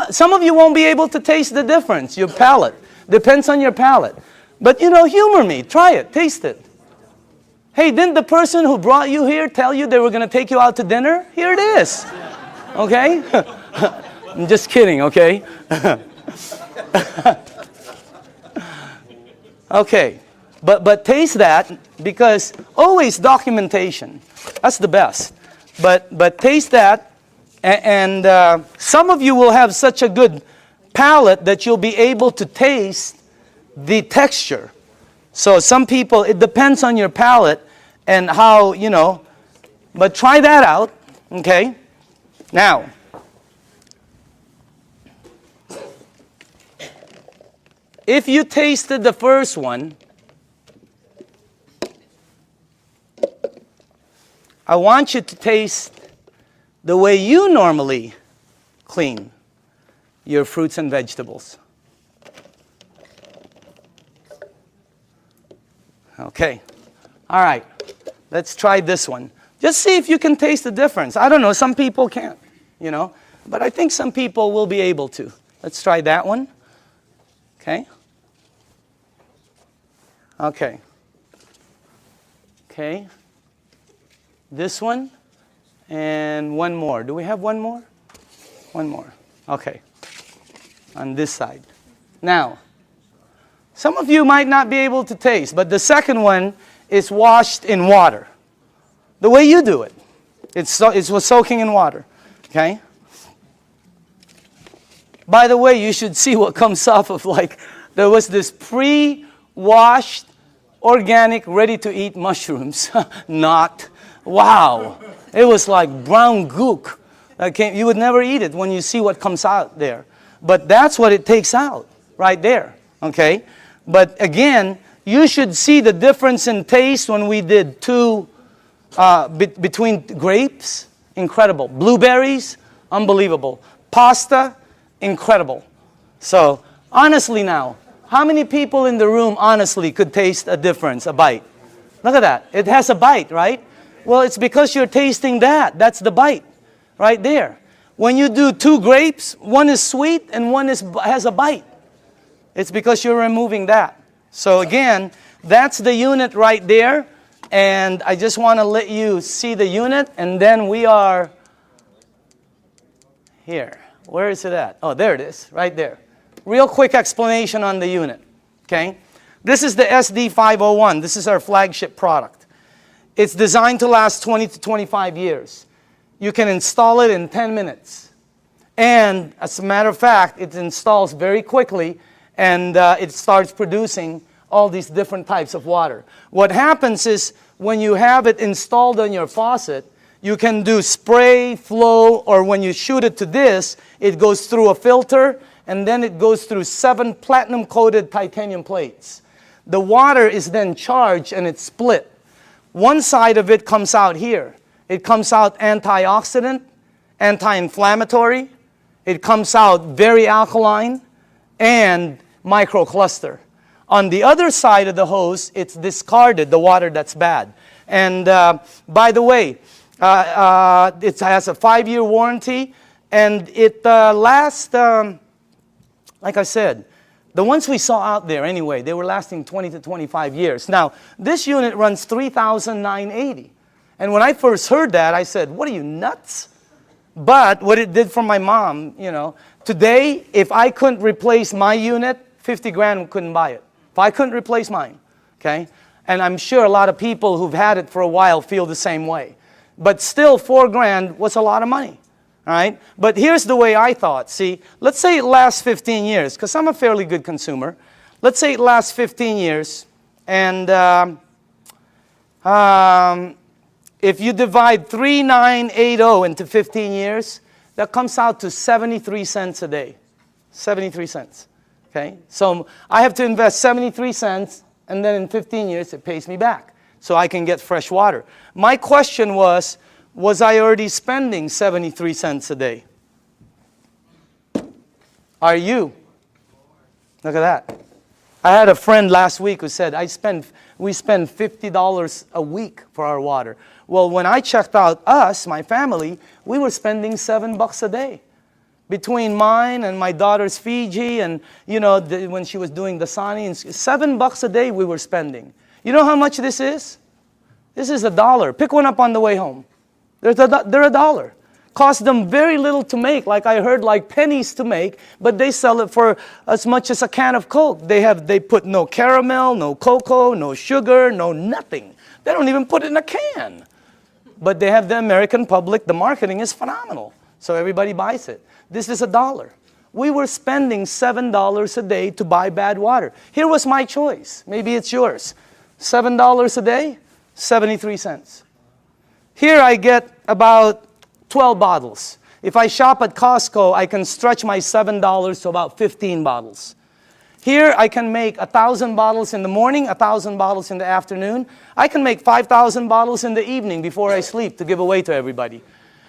some of you won't be able to taste the difference. Your palate. Depends on your palate. But, you know, humor me. Try it. Taste it. Hey, didn't the person who brought you here tell you they were going to take you out to dinner? Here it is. Okay? I'm just kidding, okay? Okay. But taste that, because always documentation. That's the best. But taste that, and some of you will have such a good palate that you'll be able to taste the texture. So some people, it depends on your palate and how, you know, but try that out, okay? Now, if you tasted the first one, I want you to taste the way you normally clean your fruits and vegetables. Okay. All right. Let's try this one. Just see if you can taste the difference. I don't know. Some people can't, you know. but I think some people will be able to. Let's try that one. Okay. Okay. Okay. This one. And one more. Do we have one more? One more. Okay. On this side. Now, some of you might not be able to taste, but the second one is washed in water. The way you do it. It's soaking in water. Okay? By the way, you should see what comes off of, like, there was this pre-washed, organic, ready-to-eat mushrooms. Not. Wow. It was like brown gook. You would never eat it when you see what comes out there. But that's what it takes out right there. Okay? But again, you should see the difference in taste when we did between grapes. Incredible. Blueberries. Unbelievable. Pasta. Incredible. So, honestly now, how many people in the room honestly could taste a difference, a bite? Look at that. It has a bite, right? Well, it's because you're tasting that. That's the bite right there. When you do 2 grapes, one is sweet and one has a bite. It's because you're removing that. So again, that's the unit right there. And I just want to let you see the unit. And then we are here. Where is it at? Oh, there it is, right there. Real quick explanation on the unit, okay? This is the SD501. This is our flagship product. It's designed to last 20 to 25 years. You can install it in 10 minutes. And as a matter of fact, it installs very quickly, and it starts producing all these different types of water. What happens is when you have it installed on your faucet, you can do spray, flow, or when you shoot it to this, it goes through a filter, and then it goes through 7 platinum-coated titanium plates. The water is then charged, and it's split. One side of it comes out here. It comes out antioxidant, anti-inflammatory. It comes out very alkaline, and microcluster. On the other side of the hose, it's discarded, the water that's bad. And by the way, it has a 5-year warranty, and it lasts, like I said, the ones we saw out there anyway, they were lasting 20 to 25 years. Now, this unit runs $3,980. And when I first heard that, I said, what are you, nuts? But what it did for my mom, you know, today, if I couldn't replace my unit, 50 grand couldn't buy it. If I couldn't replace mine, okay? And I'm sure a lot of people who've had it for a while feel the same way. But still, 4 grand was a lot of money, all right? But here's the way I thought. See, let's say it lasts 15 years, because I'm a fairly good consumer. Let's say it lasts 15 years, and if you divide 3,980 into 15 years, that comes out to 73 cents a day. 73 cents, okay? So I have to invest 73 cents, and then in 15 years, it pays me back. So I can get fresh water. My question was I already spending 73 cents a day? Are you? Look at that. I had a friend last week who said, we spend $50 a week for our water. Well, when I checked out us, my family, we were spending $7 a day. Between mine and my daughter's Fiji and, you know, when she was doing the Dasani, $7 a day we were spending. You know how much this is? This is $1. Pick one up on the way home. They're $1. Cost them very little to make, like I heard, like pennies to make, but they sell it for as much as a can of Coke. They put no caramel, no cocoa, no sugar, no nothing. They don't even put it in a can. But they have the American public, the marketing is phenomenal. So everybody buys it. This is $1. We were spending $7 a day to buy bad water. Here was my choice. Maybe it's yours. $7 a day, 73 cents. Here I get about 12 bottles. If I shop at Costco, I can stretch my $7 to about 15 bottles. Here I can make 1,000 bottles in the morning, 1,000 bottles in the afternoon. I can make 5,000 bottles in the evening before I sleep to give away to everybody.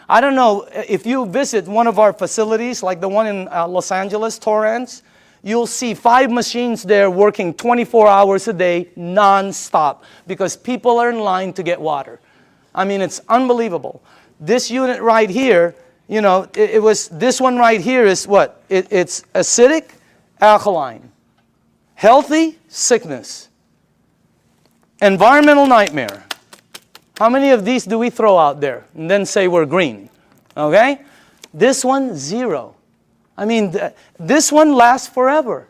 I don't know, if you visit one of our facilities, like the one in Los Angeles, Torrance, you'll see 5 machines there working 24 hours a day, non-stop, because people are in line to get water. I mean, it's unbelievable. This unit right here you know, it was, this one right here is what? It's acidic, alkaline. Healthy, sickness. Environmental nightmare. How many of these do we throw out there and then say we're green? Okay? This one, 0. I mean, this one lasts forever.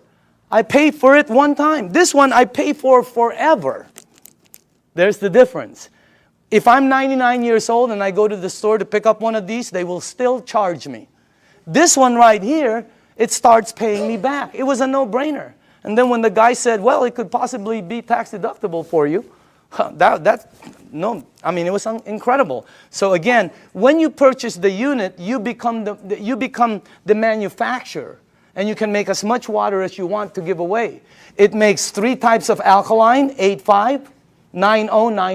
I pay for it one time. This one I pay for forever. There's the difference. If I'm 99 years old and I go to the store to pick up one of these, they will still charge me. This one right here, it starts paying me back. It was a no-brainer. And then when the guy said, well, it could possibly be tax deductible for you, no, I mean, it was incredible. So again, when you purchase the unit, you become the manufacturer. And you can make as much water as you want to give away. It makes 3 types of alkaline, 8.5, 9.0,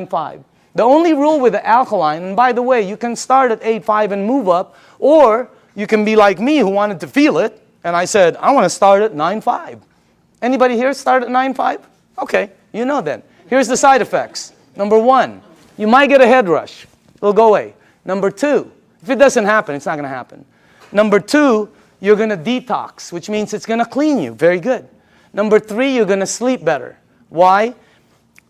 9.5. The only rule with the alkaline, and by the way, you can start at 8.5 and move up, or you can be like me who wanted to feel it, and I said, I want to start at 9.5. Anybody here start at 9.5? Okay, you know then. Here's the side effects. Number 1, you might get a head rush. It'll go away. Number 2, if it doesn't happen, it's not going to happen. Number 2, you're going to detox, which means it's going to clean you. Very good. Number 3, you're going to sleep better. Why?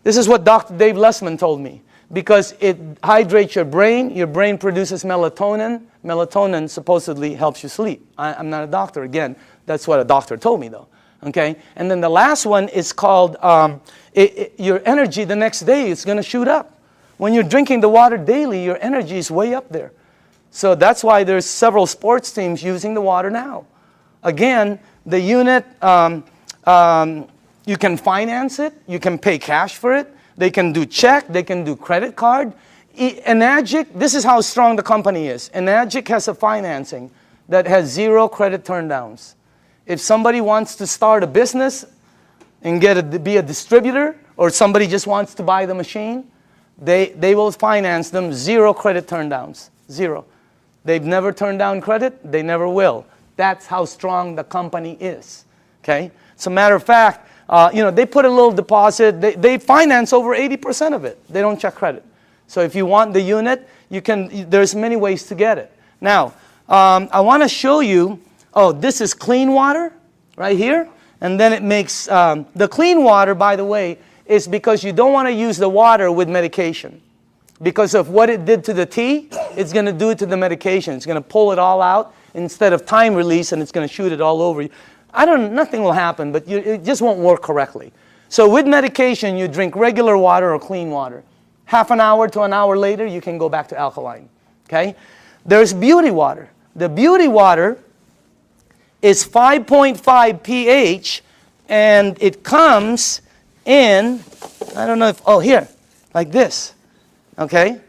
This is what Dr. Dave Lessman told me. Because it hydrates your brain produces melatonin. Melatonin supposedly helps you sleep. I'm not a doctor. Again, that's what a doctor told me though. Okay? And then the last one is called, your energy the next day is going to shoot up. When you're drinking the water daily, your energy is way up there. So that's why there's several sports teams using the water now. Again, the unit, you can finance it. You can pay cash for it. They can do check. They can do credit card. Enagic, this is how strong the company is. Enagic has a financing that has 0 credit turndowns. If somebody wants to start a business and be a distributor, or somebody just wants to buy the machine, they will finance them 0 credit turndowns. 0. They've never turned down credit. They never will. That's how strong the company is. Okay? As a matter of fact, you know, they put a little deposit. They finance over 80% of it. They don't check credit. So if you want the unit, you can. There's many ways to get it. Now, I want to show you. Oh, this is clean water right here. And then it makes, the clean water, by the way, is because you don't want to use the water with medication. Because of what it did to the tea, it's going to do it to the medication. It's going to pull it all out instead of time release, and it's going to shoot it all over you. Nothing will happen, but it just won't work correctly. So with medication, you drink regular water or clean water. Half an hour to an hour later, you can go back to alkaline. Okay? There's beauty water. The beauty water is 5.5 pH, and it comes in, I don't know if, oh, here, like this. Okay?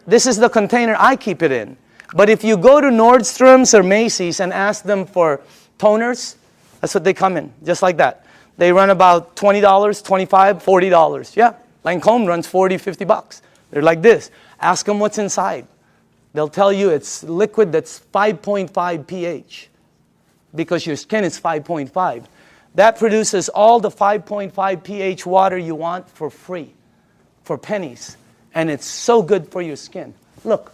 This is the container I keep it in. But if you go to Nordstrom's or Macy's and ask them for toners, that's what they come in, just like that. They run about $20, $25, $40. Yeah, Lancome runs $40, $50. They're like this. Ask them what's inside. They'll tell you it's liquid that's 5.5 pH because your skin is 5.5. That produces all the 5.5 pH water you want for free, for pennies. And it's so good for your skin. Look.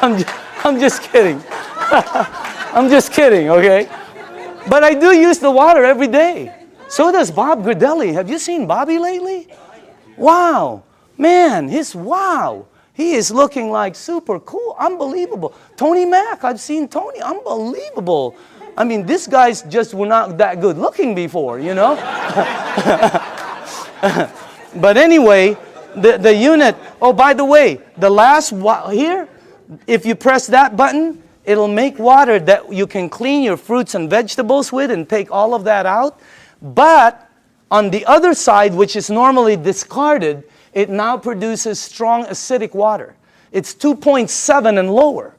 I'm just kidding. I'm just kidding, okay? But I do use the water every day. So does Bob Gridelli. Have you seen Bobby lately? Wow. Man, wow. He is looking like super cool. Unbelievable. Tony Mack, I've seen Tony. Unbelievable. I mean, these guys just were not that good looking before, you know? But anyway, the unit, oh, by the way, the last here, if you press that button, it'll make water that you can clean your fruits and vegetables with and take all of that out. But on the other side, which is normally discarded, it now produces strong acidic water. It's 2.7 and lower.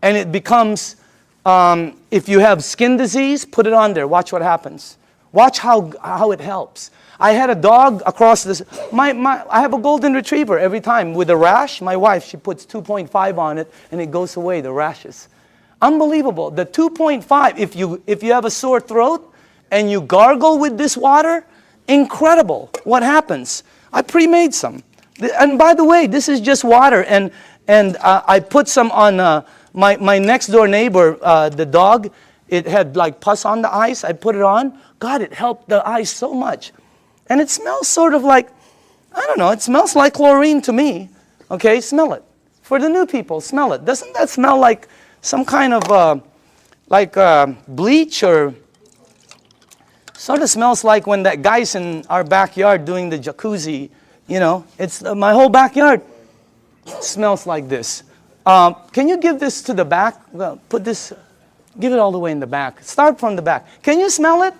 And it becomes, if you have skin disease, put it on there. Watch what happens. Watch how it helps. I had a dog across this. I have a golden retriever every time with a rash. My wife, she puts 2.5 on it, and it goes away, the rashes. Unbelievable. The 2.5, if you have a sore throat and you gargle with this water, incredible. What happens? I pre-made some. And by the way, this is just water. And I put some on my next door neighbor, the dog. It had like pus on the ice. I put it on. God, it helped the ice so much. And it smells sort of like, I don't know, it smells like chlorine to me. Okay, smell it. For the new people, smell it. Doesn't that smell like some kind of bleach, or sort of smells like when that guy's in our backyard doing the jacuzzi, you know? It's my whole backyard smells like this. Can you give this to the back? Well, put this, give it all the way in the back. Start from the back. Can you smell it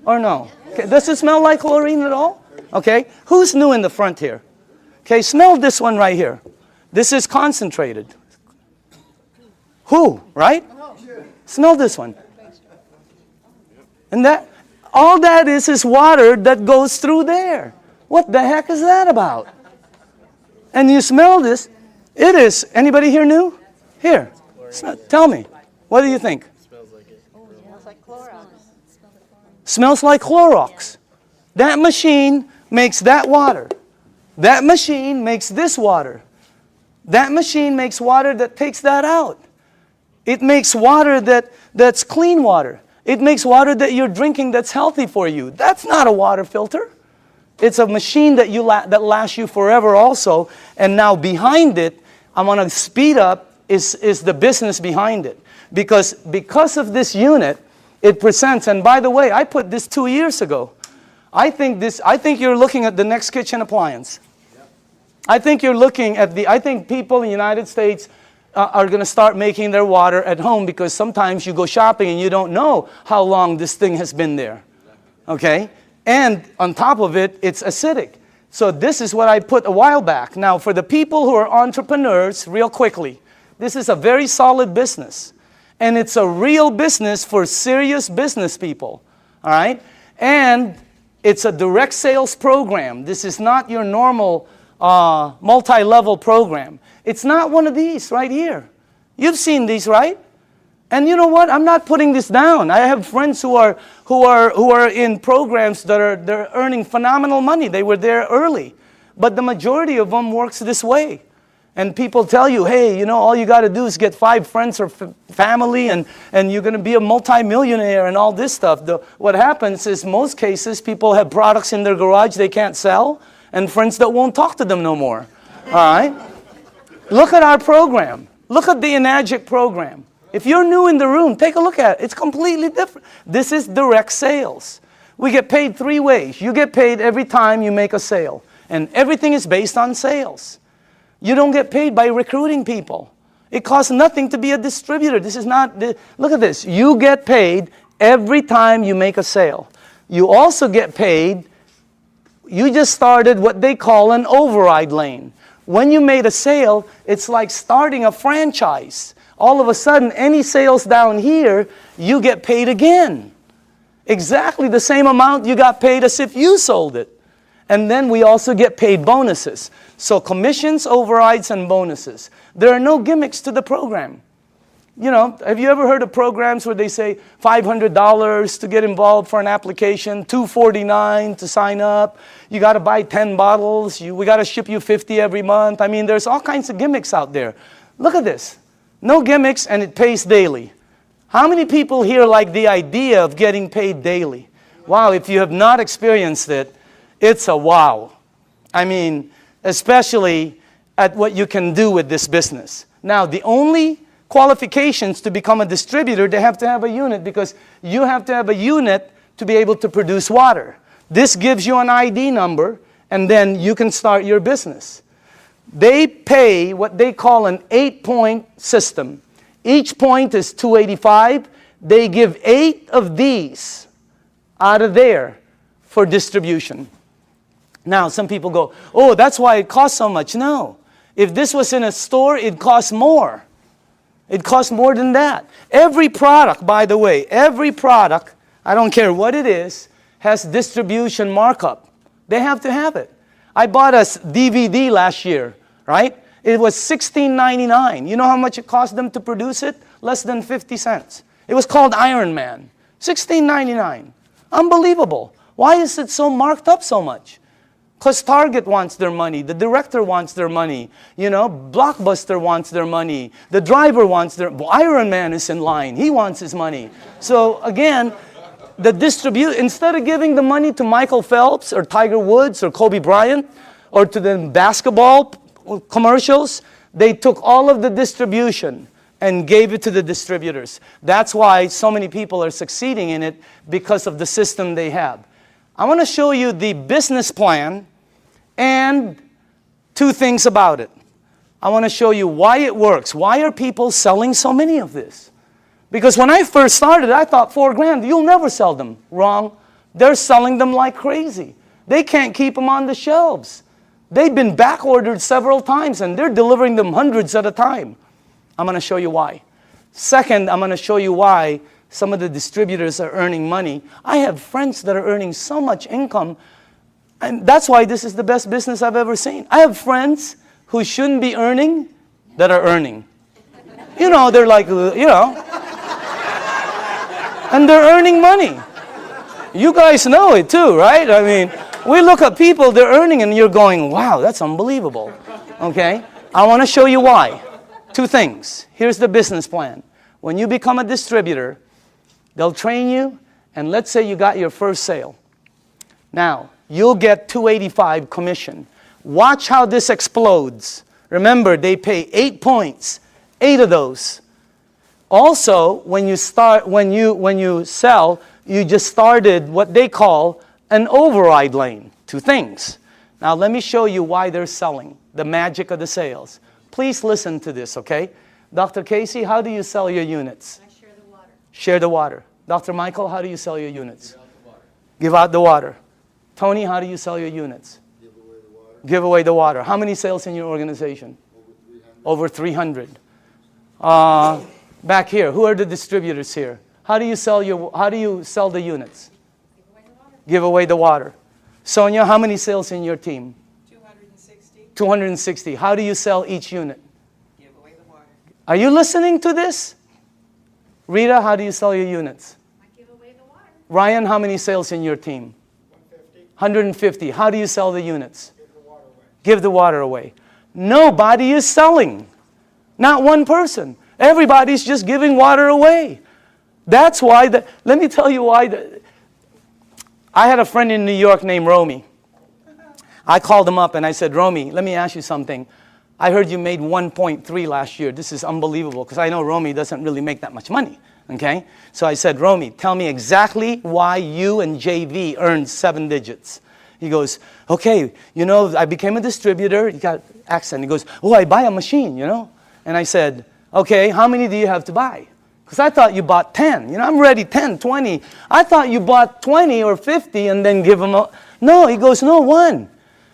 or no? Okay. Does it smell like chlorine at all? Okay. Who's new in the front here? Okay, smell this one right here. This is concentrated. Who, right? Smell this one. And that, all that is water that goes through there. What the heck is that about? And you smell this. It is, anybody here new? Here, tell me. What do you think?
Smells like it. Oh, it smells like Clorox.
Smells like Clorox. That machine makes that water. That machine makes this water. That machine makes water that takes that out. It makes water that's clean water. It makes water that you're drinking that's healthy for you. That's not a water filter. It's a machine that that lasts you forever also. And now behind it, I'm going to speed up, is the business behind it. Because of this unit, it presents, and by the way, I put this 2 years ago. I think you're looking at the next kitchen appliance. I think you're looking at I think people in the United States are going to start making their water at home, because sometimes you go shopping and you don't know how long this thing has been there. Okay? And on top of it, it's acidic. So this is what I put a while back. Now, for the people who are entrepreneurs, real quickly, this is a very solid business. And it's a real business for serious business people. All right? And it's a direct sales program. This is not your normal multi-level program. It's not one of these right here. You've seen these, right? And you know what? I'm not putting this down. I have friends who are in programs they're earning phenomenal money. They were there early. But the majority of them works this way. And people tell you, hey, you know, all you got to do is get 5 friends or family, and you're going to be a multimillionaire and all this stuff. What happens is, most cases, people have products in their garage they can't sell, and friends that won't talk to them no more. All right? Look at our program. Look at the Enagic program. If you're new in the room, take a look at it. It's completely different. This is direct sales. We get paid 3 ways. You get paid every time you make a sale. And everything is based on sales. You don't get paid by recruiting people. It costs nothing to be a distributor. This is not, look at this. You get paid every time you make a sale. You also get paid, you just started what they call an override lane. When you made a sale, it's like starting a franchise. All of a sudden, any sales down here, you get paid again. Exactly the same amount you got paid as if you sold it. And then we also get paid bonuses. So commissions, overrides, and bonuses. There are no gimmicks to the program. You know, have you ever heard of programs where they say $500 to get involved for an application, $249 to sign up, you got to buy 10 bottles, we got to ship you 50 every month. I mean, there's all kinds of gimmicks out there. Look at this. No gimmicks, and it pays daily. How many people here like the idea of getting paid daily? Wow, if you have not experienced it, it's a wow. I mean, especially at what you can do with this business. Now, the only qualifications to become a distributor, they have to have a unit, because you have to have a unit to be able to produce water. This gives you an ID number, and then you can start your business. They pay what they call an 8-point system. Each point is $285. They give 8 of these out of there for distribution. Now, some people go, oh, that's why it costs so much. No. If this was in a store, it costs more. It costs more than that. Every product, by the way, every product, I don't care what it is, has distribution markup. They have to have it. I bought a DVD last year, right? It was $16.99. You know how much it cost them to produce it? Less than 50 cents. It was called Iron Man. $16.99. Unbelievable. Why is it so marked up so much? Because Target wants their money, the director wants their money, Blockbuster wants their money, the driver wants their, Iron Man is in line, he wants his money. So again, instead of giving the money to Michael Phelps or Tiger Woods or Kobe Bryant or to the basketball commercials, they took all of the distribution and gave it to the distributors. That's why so many people are succeeding in it, because of the system they have. I want to show you the business plan and two things about it. I want to show you why it works. Why are people selling so many of this? Because when I first started, I thought $4,000, you'll never sell them. Wrong. They're selling them like crazy. They can't keep them on the shelves. They've been back ordered several times and they're delivering them hundreds at a time. I'm going to show you why. Second, I'm going to show you why some of the distributors are earning money. I have friends that are earning so much income, and that's why this is the best business I've ever seen. I have friends who shouldn't be earning that are earning. They're like, and they're earning money. You guys know it too, right? I mean, we look at people, they're earning, and you're going, wow, that's unbelievable. Okay? I want to show you why. Two things. Here's the business plan. When you become a distributor, they'll train you, and let's say you got your first sale. Now, you'll get $285 commission. Watch how this explodes. Remember, they pay 8 points, 8 of those. Also, when you sell, you just started what they call an override lane. Two things. Now, let me show you why they're selling, the magic of the sales. Please listen to this, okay? Dr. Casey, how do you sell your units?
I share the water.
Share the water. Dr. Michael, how do you sell your units? Give out the water. Tony, how do you sell your units?
Give away the water.
Give away the water. How many sales in your organization? Over 300. Back here, who are the distributors here? How do you sell the units? Give away the water. Sonia, how many sales in your team?
260.
260. How do you sell each unit?
Give away the water.
Are you listening to this? Rita, how do you sell your units?
I give away the water.
Ryan, how many sales in your team? 150. How do you sell the units?
Give the water away.
Give the water away. Nobody is selling. Not one person. Everybody's just giving water away. That's why, let me tell you why. I had a friend in New York named Romy. I called him up and I said, Romy, let me ask you something. I heard you made 1.3 last year. This is unbelievable, because I know Romy doesn't really make that much money. Okay? So I said, Romy, tell me exactly why you and JV earned 7 digits. He goes, okay, I became a distributor. He got accent. He goes, oh, I buy a machine, And I said, okay, how many do you have to buy? Because I thought you bought 10. I'm ready 10, 20. I thought you bought 20 or 50 and then give them a... No, he goes, no, 1.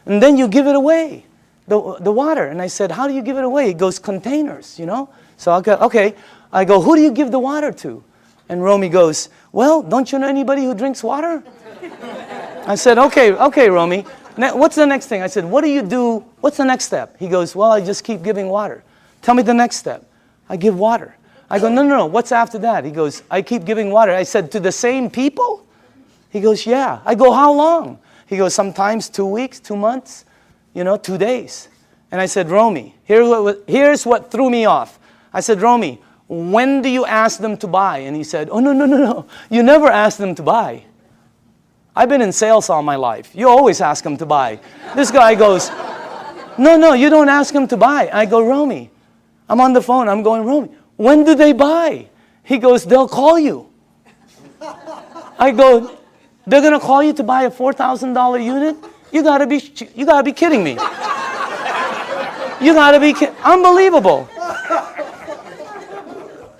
And then you give it away, the water. And I said, how do you give it away? He goes, containers, So I go, okay. I go, who do you give the water to? And Romy goes, well, don't you know anybody who drinks water? I said, okay, Romy. What's the next thing? I said, what do you do? What's the next step? He goes, well, I just keep giving water. Tell me the next step. I give water. I go, no. What's after that? He goes, I keep giving water. I said, to the same people? He goes, yeah. I go, how long? He goes, sometimes 2 weeks, 2 months, 2 days. And I said, Romy, here's what threw me off. I said, Romy, when do you ask them to buy? And he said, oh, no. You never ask them to buy. I've been in sales all my life. You always ask them to buy. This guy goes, no, you don't ask them to buy. I go, Romy, I'm on the phone. I'm going, Romy, when do they buy? He goes, they'll call you. I go, they're going to call you to buy a $4,000 unit? You gotta be kidding me. You gotta be kidding. Unbelievable.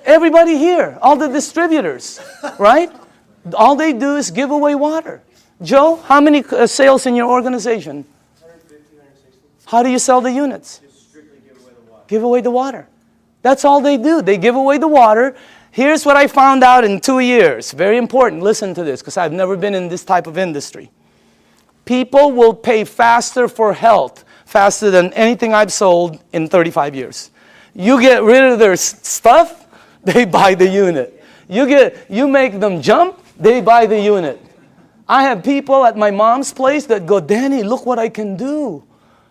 Everybody here, all the distributors, right? All they do is give away water. Joe, how many sales in your organization?
150, 160.
How do you sell the units?
Just strictly give away the water.
Give away the water. That's all they do. They give away the water. Here's what I found out in 2 years. Very important. Listen to this, because I've never been in this type of industry. People will pay faster for health, faster than anything I've sold in 35 years. You get rid of their stuff, they buy the unit. You make them jump, they buy the unit. I have people at my mom's place that go, Danny, look what I can do.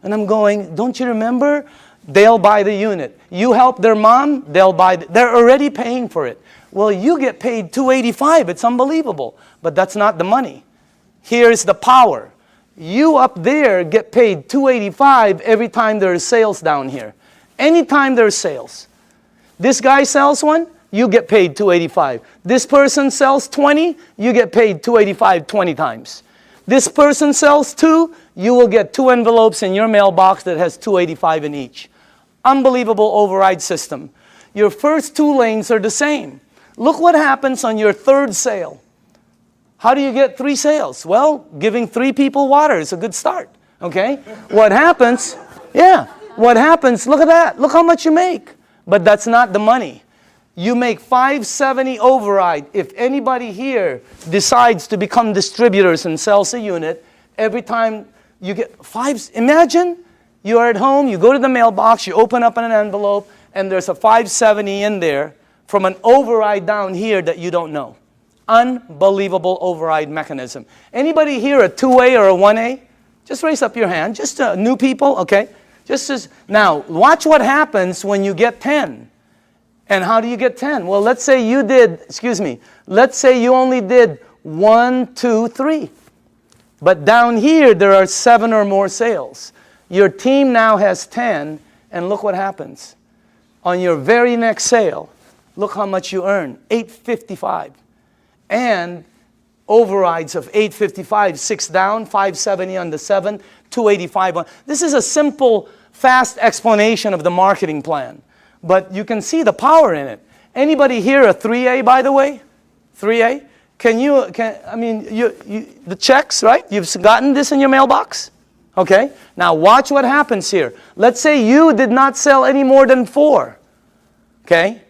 And I'm going, don't you remember? They'll buy the unit. You help their mom, they'll buy. They're already paying for it. Well, you get paid $285. It's unbelievable. But that's not the money. Here's the power. You up there get paid $285 every time there is sales down here. Anytime there's sales. This guy sells one, you get paid $285. This person sells 20, you get paid $285 20 times. This person sells 2, you will get 2 envelopes in your mailbox that has $285 in each. Unbelievable override system. Your first 2 lanes are the same. Look what happens on your 3rd sale. How do you get 3 sales? Well, giving 3 people water is a good start. Okay? What happens? Yeah. What happens? Look at that. Look how much you make. But that's not the money. You make $570 override. If anybody here decides to become distributors and sells a unit, every time you get imagine you are at home, you go to the mailbox, you open up an envelope, and there's a $570 in there from an override down here that you don't know. Unbelievable override mechanism. Anybody here a 2A or a 1A? Just raise up your hand. Just new people, okay? Now, watch what happens when you get 10. And how do you get 10? Well, let's say you did, let's say you only did 1, 2, 3. But down here, there are 7 or more sales. Your team now has 10, and look what happens. On your very next sale, look how much you earn, $855. And overrides of $855, 6 down, $570 on the 7, $285 on. This is a simple, fast explanation of the marketing plan. But you can see the power in it. Anybody here a 3A, by the way? 3A? The checks, right? You've gotten this in your mailbox? Okay? Now watch what happens here. Let's say you did not sell any more than 4. Okay?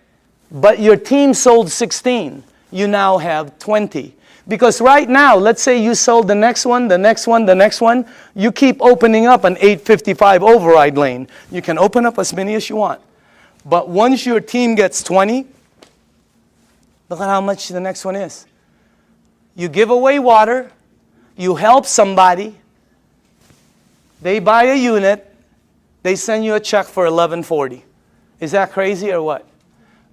But your team sold 16. You now have 20. Because right now, let's say you sold the next one, the next one, the next one. You keep opening up an 855 override lane. You can open up as many as you want. But once your team gets 20, look at how much the next one is. You give away water, you help somebody, they buy a unit, they send you a check for $1140. Is that crazy or what?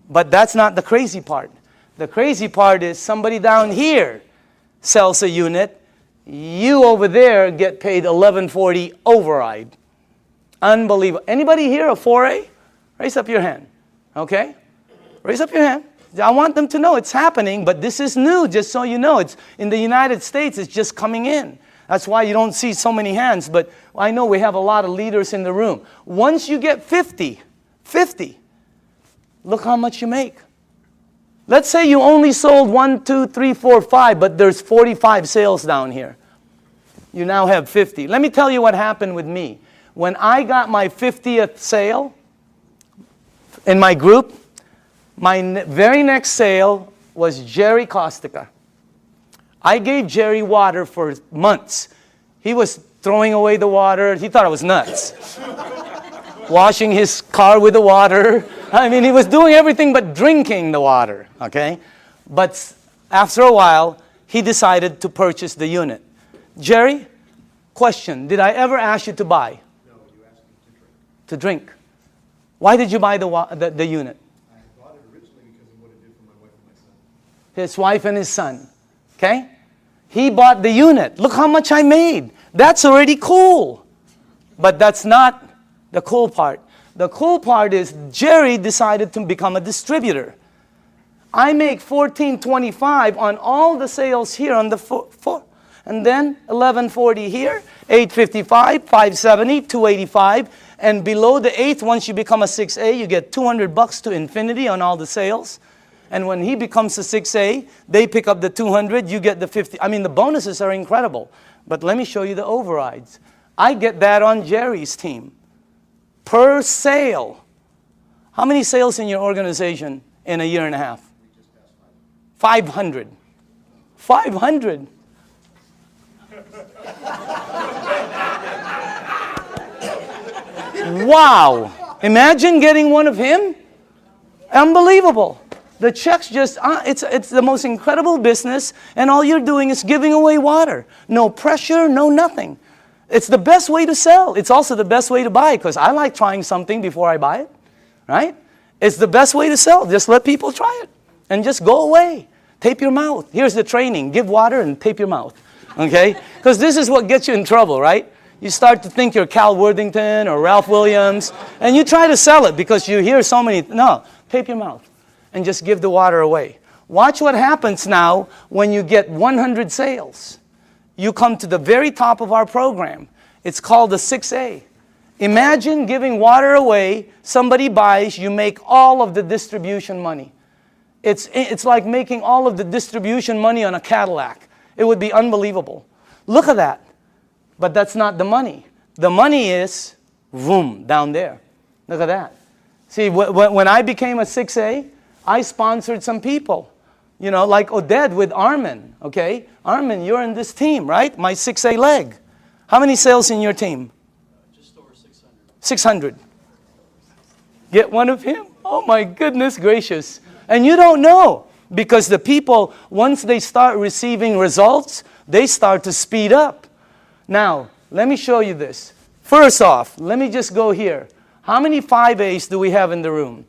But that's not the crazy part. The crazy part is somebody down here sells a unit, you over there get paid $1140 override. Unbelievable. Anybody here a 4A? Raise up your hand, okay? Raise up your hand. I want them to know it's happening, but this is new, just so you know. It's in the United States, it's just coming in. That's why you don't see so many hands, but I know we have a lot of leaders in the room. Once you get 50, look how much you make. Let's say you only sold 1, 2, 3, 4, 5, but there's 45 sales down here. You now have 50. Let me tell you what happened with me. When I got my 50th sale, in my group, my very next sale was Jerry Kostica. I gave Jerry water for months. He was throwing away the water. He thought I was nuts. Washing his car with the water. I mean, he was doing everything but drinking the water, okay? But after a while, he decided to purchase the unit. Jerry, question, did I ever ask you to buy?
No, you asked me
to drink. Why did you buy the unit?
I bought it originally because of what it did for my wife and my son.
His wife and his son. Okay? He bought the unit. Look how much I made. That's already cool. But that's not the cool part. The cool part is Jerry decided to become a distributor. I make $14.25 on all the sales here on the floor. And then $11.40 here, $8.55, $5.70, $2.85. And below the 8th, once you become a 6A, you get $200 to infinity on all the sales. And when he becomes a 6A, they pick up the 200, you get the 50. I mean, the bonuses are incredible. But let me show you the overrides. I get that on Jerry's team. Per sale. How many sales in your organization in a year and a half? 500. 500. Wow. Imagine getting one of him. Unbelievable. The checks just, it's the most incredible business, and all you're doing is giving away water. No pressure, no nothing. It's the best way to sell. It's also the best way to buy, because I like trying something before I buy it, right? It's the best way to sell. Just let people try it, and just go away. Tape your mouth. Here's the training. Give water and tape your mouth, okay? Because this is what gets you in trouble, right? You start to think you're Cal Worthington or Ralph Williams, and you try to sell it because you hear so many, no, tape your mouth and just give the water away. Watch what happens now when you get 100 sales. You come to the very top of our program. It's called the 6A. Imagine giving water away, somebody buys, you make all of the distribution money. It's like making all of the distribution money on a Cadillac. It would be unbelievable. Look at that. But that's not the money. The money is, boom, down there. Look at that. See, when I became a 6A, I sponsored some people. You know, like Oded with Armin, okay? Armin, you're in this team, right? My 6A leg. How many sales in your team?
Just over 600.
600. Get one of him? Oh my goodness gracious. And you don't know, because the people, once they start receiving results, they start to speed up. Now, let me show you this. First off, let me just go here. How many 5As do we have in the room?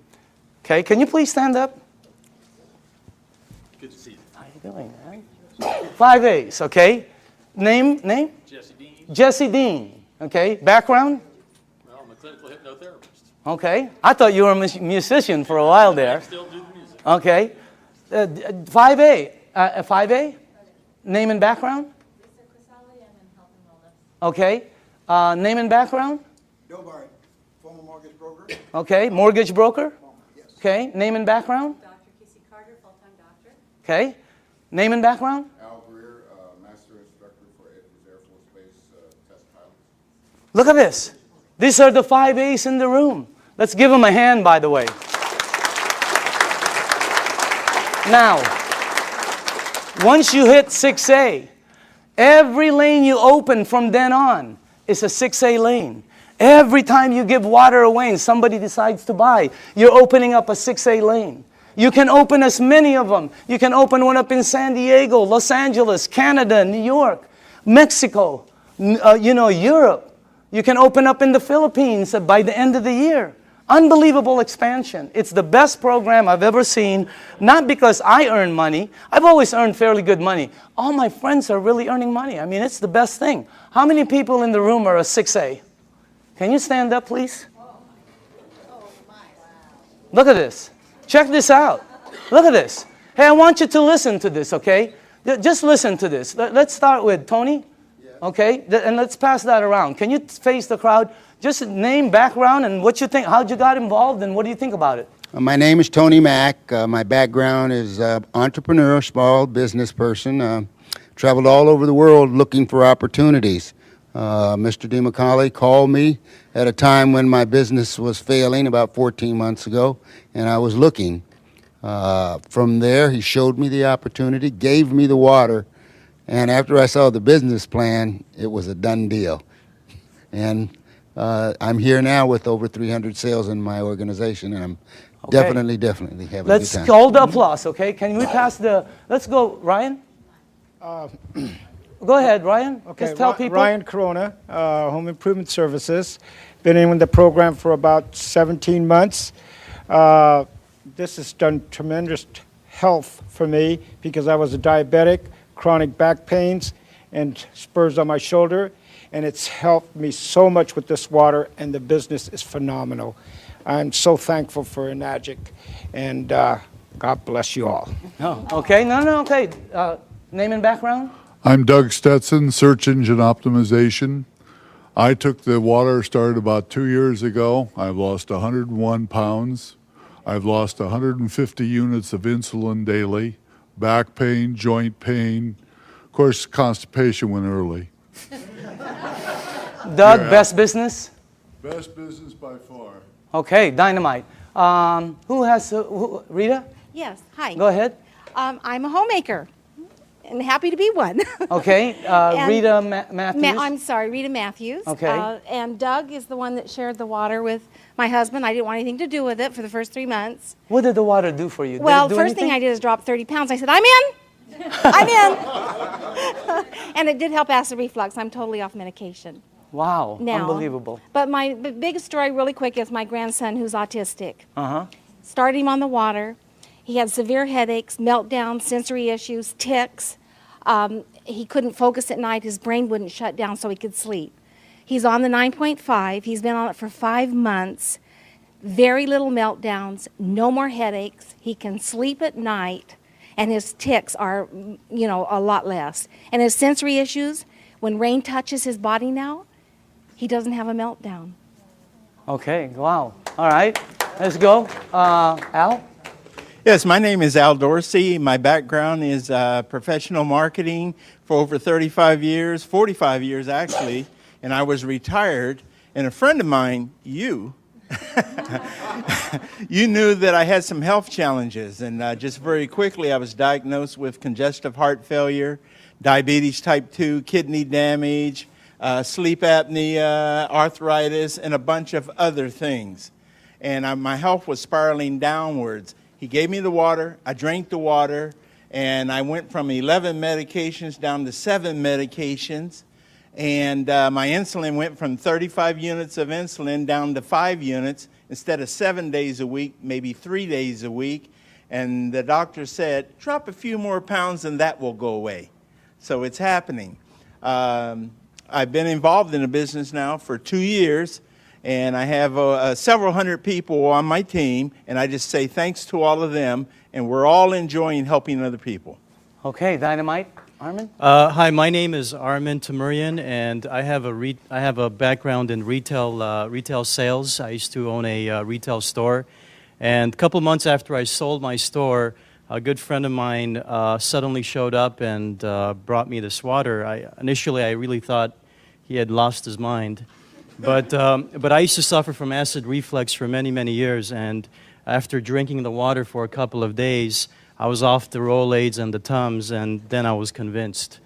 Okay, can you please stand up?
Good to see you.
How you doing, man? 5As, okay? Name?
Jesse Dean.
Jesse Dean, okay? Background?
Well, I'm a clinical hypnotherapist.
Okay. I thought you were a musician for a while there.
I still do the music.
Okay. 5A. 5A? Name and background? Okay. Name and background?
Joe Barrett, former mortgage broker.
Okay. Mortgage broker?
Yes.
Okay. Name and background?
Dr. Casey Carter, full-time doctor.
Okay. Name and background?
Al Greer, Master Instructor for Edwards Air Force Base Test Pilot.
Look at this. These are the 5As in the room. Let's give them a hand, by the way. Now, once you hit 6A, every lane you open from then on is a 6A lane. Every time you give water away and somebody decides to buy, you're opening up a 6A lane. You can open as many of them. You can open one up in San Diego, Los Angeles, Canada, New York, Mexico, Europe. You can open up in the Philippines by the end of the year. Unbelievable expansion. It's the best program I've ever seen, not because I earn money. I've always earned fairly good money. All my friends are really earning money. I mean, it's the best thing. How many people in the room are a 6A? Can you stand up, please? Look at this. Check this out. Look at this. Hey, I want you to listen to this, okay? Just listen to this. Let's start with Tony, okay? And let's pass that around. Can you face the crowd? Just name, background, and what you think, how'd you got involved, and what do you think about it?
My name is Tony Mack. My background is entrepreneur, small business person. Traveled all over the world looking for opportunities. Mr. DeMacaulay called me at a time when my business was failing about 14 months ago, and I was looking. From there, he showed me the opportunity, gave me the water, and after I saw the business plan, it was a done deal. And I'm here now with over 300 sales in my organization, and I'm definitely having a good time.
Let's hold the applause, okay? Can we pass the, let's go, Ryan? Go ahead, Ryan.
Okay,
Just tell people.
Ryan Corona, Home Improvement Services. Been in the program for about 17 months. This has done tremendous health for me because I was a diabetic, chronic back pains, and spurs on my shoulder. And it's helped me so much with this water, and the business is phenomenal. I'm so thankful for Enagic, and God bless you all.
Oh, okay. No, okay. Name and background?
I'm Doug Stetson, Search Engine Optimization. I took the water, started about 2 years ago. I've lost 101 pounds. I've lost 150 units of insulin daily, back pain, joint pain. Of course, constipation went early.
Doug, best business?
Best business by far.
Okay, dynamite. Who has, Rita?
Yes, hi.
Go ahead.
I'm a homemaker. and happy to be one.
Okay,
And
Rita Matthews.
I'm sorry, Rita Matthews.
Okay.
And Doug is the one that shared the water with my husband. I didn't want anything to do with it for the first 3 months.
What did the water do for you? Did
Well,
it do
first thing I
anything?
did is drop 30 pounds. I said, I'm in. I'm in. And it did help acid reflux. I'm totally off medication
Wow,
now.
unbelievable.
But my biggest story, really quick, is my grandson who's autistic.
Uh-huh.
Started him on the water. He had severe headaches, meltdowns, sensory issues, tics. He couldn't focus at night. His brain wouldn't shut down so he could sleep. He's on the 9.5. He's been on it for 5 months. Very little meltdowns, no more headaches. He can sleep at night, and his tics are, you know, a lot less. And his sensory issues, when rain touches his body now, he doesn't have a meltdown.
Okay, wow. All right, let's go. Al?
Yes, my name is Al Dorsey. My background is professional marketing for over 35 years, 45 years actually, and I was retired. And a friend of mine, you knew that I had some health challenges. And just very quickly, I was diagnosed with congestive heart failure, diabetes type 2, kidney damage, sleep apnea, arthritis, and a bunch of other things. And my health was spiraling downwards. He gave me the water, I drank the water, and I went from 11 medications down to 7 medications. And my insulin went from 35 units of insulin down to 5 units instead of 7 days a week, maybe 3 days a week. And the doctor said, drop a few more pounds and that will go away. So it's happening. I've been involved in the business now for 2 years, and I have several hundred people on my team, and I just say thanks to all of them, and we're all enjoying helping other people.
Okay, Dynamite. Armin?
Hi, my name is Armin Tamurian, and I have a background in retail sales. I used to own a retail store, and a couple months after I sold my store, a good friend of mine suddenly showed up and brought me this water. Initially, I really thought he had lost his mind, but I used to suffer from acid reflux for many, many years, and after drinking the water for a couple of days, I was off the Rolaids and the Tums, and then I was convinced.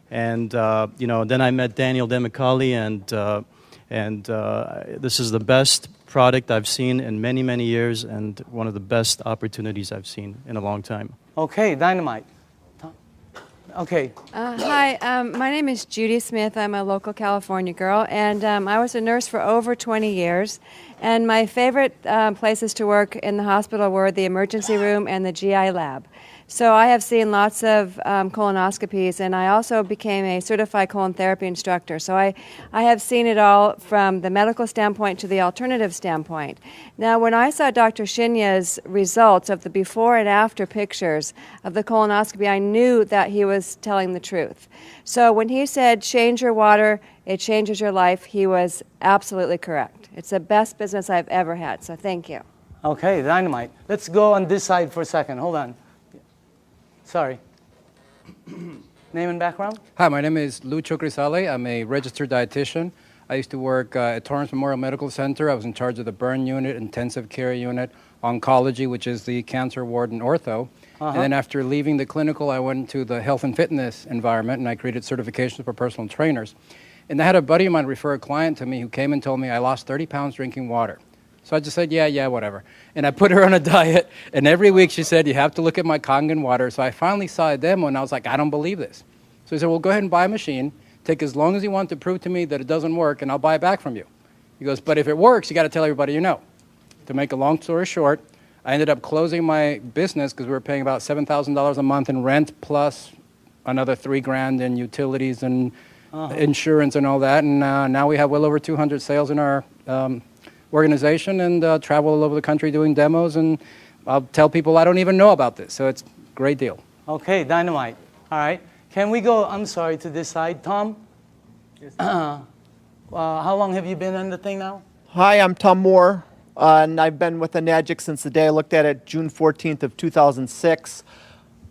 And then I met Daniel Demicali, and this is the best product I've seen in many, many years, and one of the best opportunities I've seen in a long time.
Okay, Dynamite. Okay.
Hi, my name is Judy Smith. I'm a local California girl, and I was a nurse for over 20 years. And my favorite places to work in the hospital were the emergency room and the GI lab. So I have seen lots of colonoscopies, and I also became a certified colon therapy instructor. So I have seen it all from the medical standpoint to the alternative standpoint. Now, when I saw Dr. Shinya's results of the before and after pictures of the colonoscopy, I knew that he was telling the truth. So when he said, change your water, it changes your life, he was absolutely correct. It's the best business I've ever had, so thank you.
Okay, Dynamite. Let's go on this side for a second. Hold on. Sorry. Name and background?
Hi, my name is Lucho Grisale. I'm a registered dietitian. I used to work at Torrance Memorial Medical Center. I was in charge of the burn unit, intensive care unit, oncology, which is the cancer ward, and ortho. And then after leaving the clinical, I went to the health and fitness environment, and I created certifications for personal trainers. And I had a buddy of mine refer a client to me who came and told me I lost 30 pounds drinking water. So I just said, yeah, whatever. And I put her on a diet, and every week she said, you have to look at my Kangen water. So I finally saw a demo, and I was like, I don't believe this. So he said, well, go ahead and buy a machine. Take as long as you want to prove to me that it doesn't work, and I'll buy it back from you. He goes, but if it works, you got to tell everybody you know. To make a long story short, I ended up closing my business because we were paying about $7,000 a month in rent, plus another $3,000 in utilities and insurance and all that. And now we have well over 200 sales in our organization, and travel all over the country doing demos, and I'll tell people I don't even know about this, so it's a great deal.
Okay, Dynamite. All right. Can we go, I'm sorry, to this side? Tom? How long have you been on the thing now?
Hi, I'm Tom Moore, and I've been with Enagic since the day I looked at it, June 14th of 2006.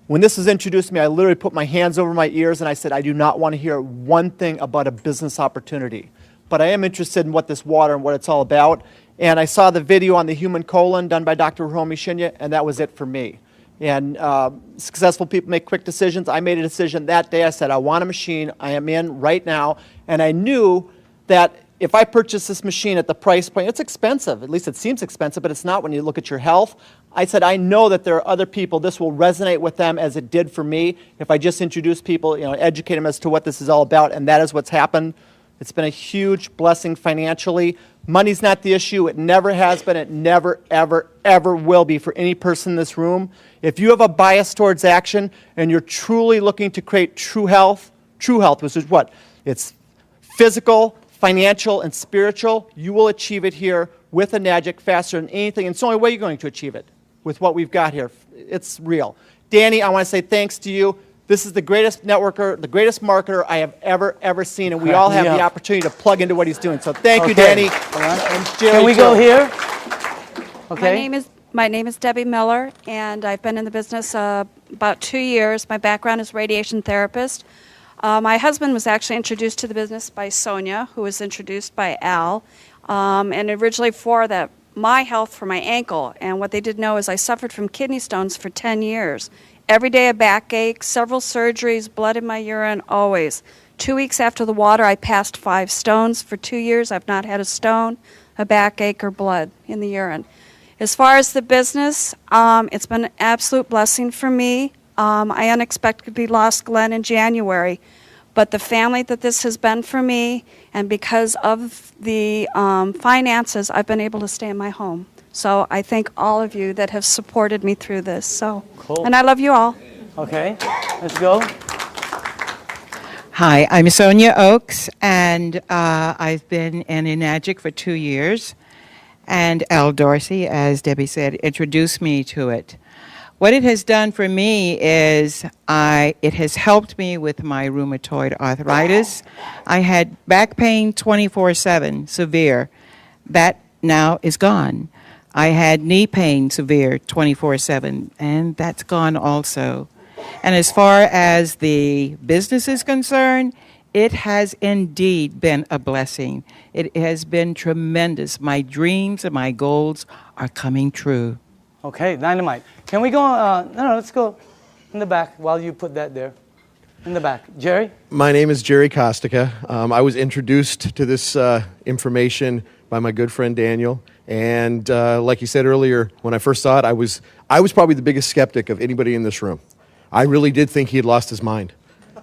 When this was introduced to me, I literally put my hands over my ears and I said, I do not want to hear one thing about a business opportunity. But I am interested in what this water and what it's all about. And I saw the video on the human colon done by Dr. Hiromi Shinya, and that was it for me. And successful people make quick decisions. I made a decision that day. I said, I want a machine. I am in right now. And I knew that if I purchase this machine at the price point, it's expensive. At least it seems expensive, but it's not when you look at your health. I said, I know that there are other people, this will resonate with them as it did for me. If I just introduce people, educate them as to what this is all about, and that is what's happened. It's been a huge blessing financially. Money's not the issue. It never has been. It never, ever, ever will be for any person in this room. If you have a bias towards action and you're truly looking to create true health, which is what? It's physical, financial, and spiritual. You will achieve it here with Enagic faster than anything. And it's the only way you're going to achieve it with what we've got here. It's real. Danny, I want to say thanks to you. This is the greatest networker, the greatest marketer I have ever seen, and we all have the opportunity to plug into what he's doing. So thank you, Danny. And Jerry,
Can we go here? Okay.
My name is Debbie Miller, and I've been in the business about 2 years. My background is radiation therapist. My husband was actually introduced to the business by Sonia, who was introduced by Al, and originally for my health for my ankle. And what they didn't know is I suffered from kidney stones for 10 years. Every day a backache, several surgeries, blood in my urine, always. 2 weeks after the water, I passed 5 stones. For 2 years, I've not had a stone, a backache, or blood in the urine. As far as the business, it's been an absolute blessing for me. I unexpectedly lost Glenn in January, but the family that this has been for me, and because of the finances, I've been able to stay in my home. So I thank all of you that have supported me through this. So,
Cool.
And I love you all.
Okay, let's go.
Hi, I'm Sonia Oakes, and I've been in Enagic for 2 years. And Al Dorsey, as Debbie said, introduced me to it. What it has done for me is it has helped me with my rheumatoid arthritis. I had back pain 24/7, severe. That now is gone. I had knee pain, severe, 24/7, and that's gone also. And as far as the business is concerned, it has indeed been a blessing. It has been tremendous. My dreams and my goals are coming true.
Okay, dynamite. Can we go, no, let's go in the back while you put that there. In the back. Jerry?
My name is Jerry Kostica. I was introduced to this information by my good friend Daniel. And like you said earlier, when I first saw it, I was probably the biggest skeptic of anybody in this room. I really did think he had lost his mind.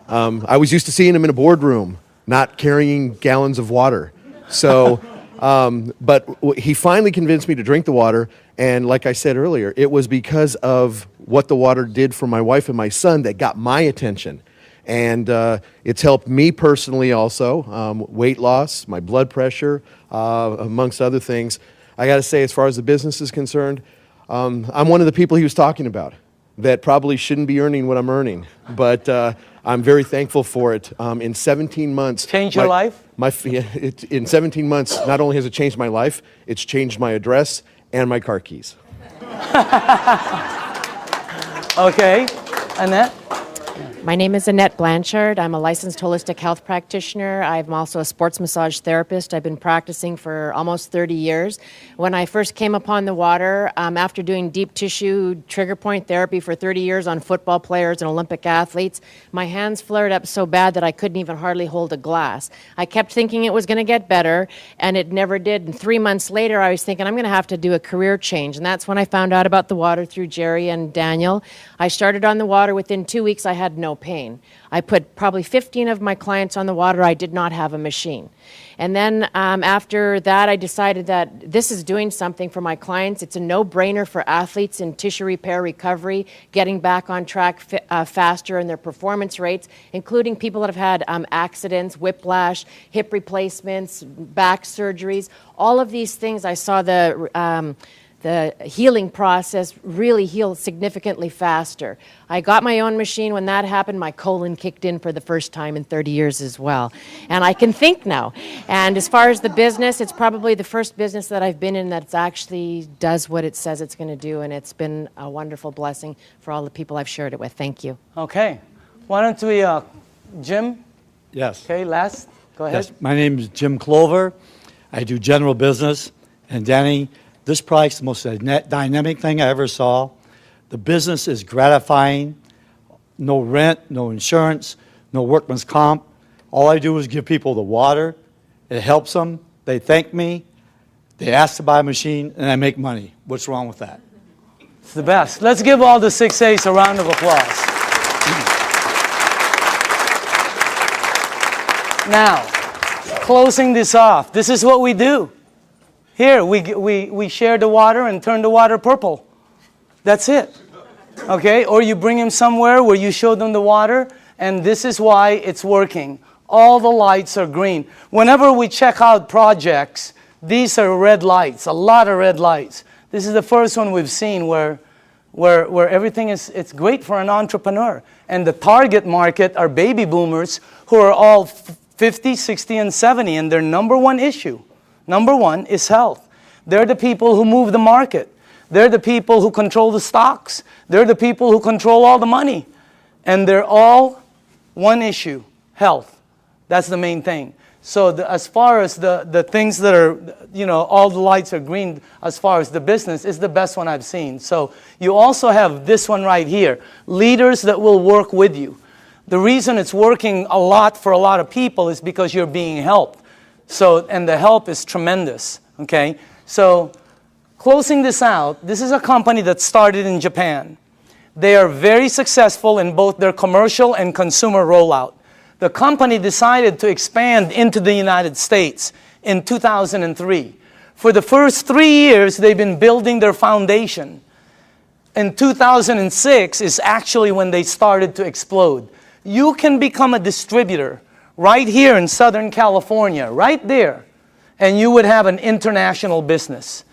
I was used to seeing him in a boardroom, not carrying gallons of water. So, but he finally convinced me to drink the water. And like I said earlier, it was because of what the water did for my wife and my son that got my attention. And it's helped me personally also, weight loss, my blood pressure, amongst other things. I got to say, as far as the business is concerned, I'm one of the people he was talking about that probably shouldn't be earning what I'm earning. But I'm very thankful for it. In 17 months...
Changed your life?
In 17 months, not only has it changed my life, it's changed my address and my car keys.
Okay. Annette?
My name is Annette Blanchard. I'm a licensed holistic health practitioner. I'm also a sports massage therapist. I've been practicing for almost 30 years. When I first came upon the water, after doing deep tissue trigger point therapy for 30 years on football players and Olympic athletes, my hands flared up so bad that I couldn't even hardly hold a glass. I kept thinking it was going to get better, and it never did. And 3 months later, I was thinking I'm going to have to do a career change. And that's when I found out about the water through Jerry and Daniel. I started on the water. Within 2 weeks, I had no pain. I put probably 15 of my clients on the water. I did not have a machine. And then after that, I decided that this is doing something for my clients. It's a no-brainer for athletes in tissue repair recovery, getting back on track faster in their performance rates, including people that have had accidents, whiplash, hip replacements, back surgeries. All of these things, I saw the healing process really healed significantly faster. I got my own machine. When that happened, my colon kicked in for the first time in 30 years as well. And I can think now. And as far as the business, it's probably the first business that I've been in that actually does what it says it's going to do. And it's been a wonderful blessing for all the people I've shared it with. Thank you.
Okay. Why don't we, Jim?
Yes.
Okay, last. Go ahead.
Yes. My name is Jim Clover. I do general business. And Danny, this product's the most dynamic thing I ever saw. The business is gratifying. No rent, no insurance, no workman's comp. All I do is give people the water. It helps them. They thank me. They ask to buy a machine, and I make money. What's wrong with that?
It's the best. Let's give all the 6 A's a round of applause. Now, closing this off, this is what we do. Here, we share the water and turn the water purple. That's it. Okay? Or you bring them somewhere where you show them the water, and this is why it's working. All the lights are green. Whenever we check out projects, these are red lights, a lot of red lights. This is the first one we've seen where everything is, it's great for an entrepreneur. And the target market are baby boomers who are all 50, 60, and 70, and their number one issue, number one, is health. They're the people who move the market. They're the people who control the stocks. They're the people who control all the money. And they're all one issue, health. That's the main thing. So as far as the things that are, you know, all the lights are green as far as the business is the best one I've seen. So you also have this one right here, leaders that will work with you. The reason it's working a lot for a lot of people is because you're being helped. So, and the help is tremendous, okay? So closing this out, this is a company that started in Japan. They are very successful in both their commercial and consumer rollout. The company decided to expand into the United States in 2003. For the first 3 years, they've been building their foundation. In 2006 is actually when they started to explode. You can become a distributor right here in Southern California, right there, and you would have an international business,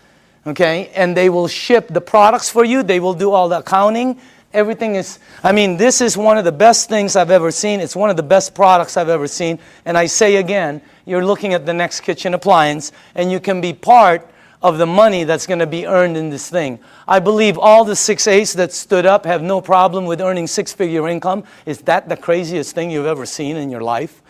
okay? And they will ship the products for you. They will do all the accounting. Everything is, I mean, this is one of the best things I've ever seen. It's one of the best products I've ever seen. And I say again, you're looking at the next kitchen appliance, and you can be part of the money that's going to be earned in this thing. I believe all the 6 A's that stood up have no problem with earning six-figure income. Is that the craziest thing you've ever seen in your life?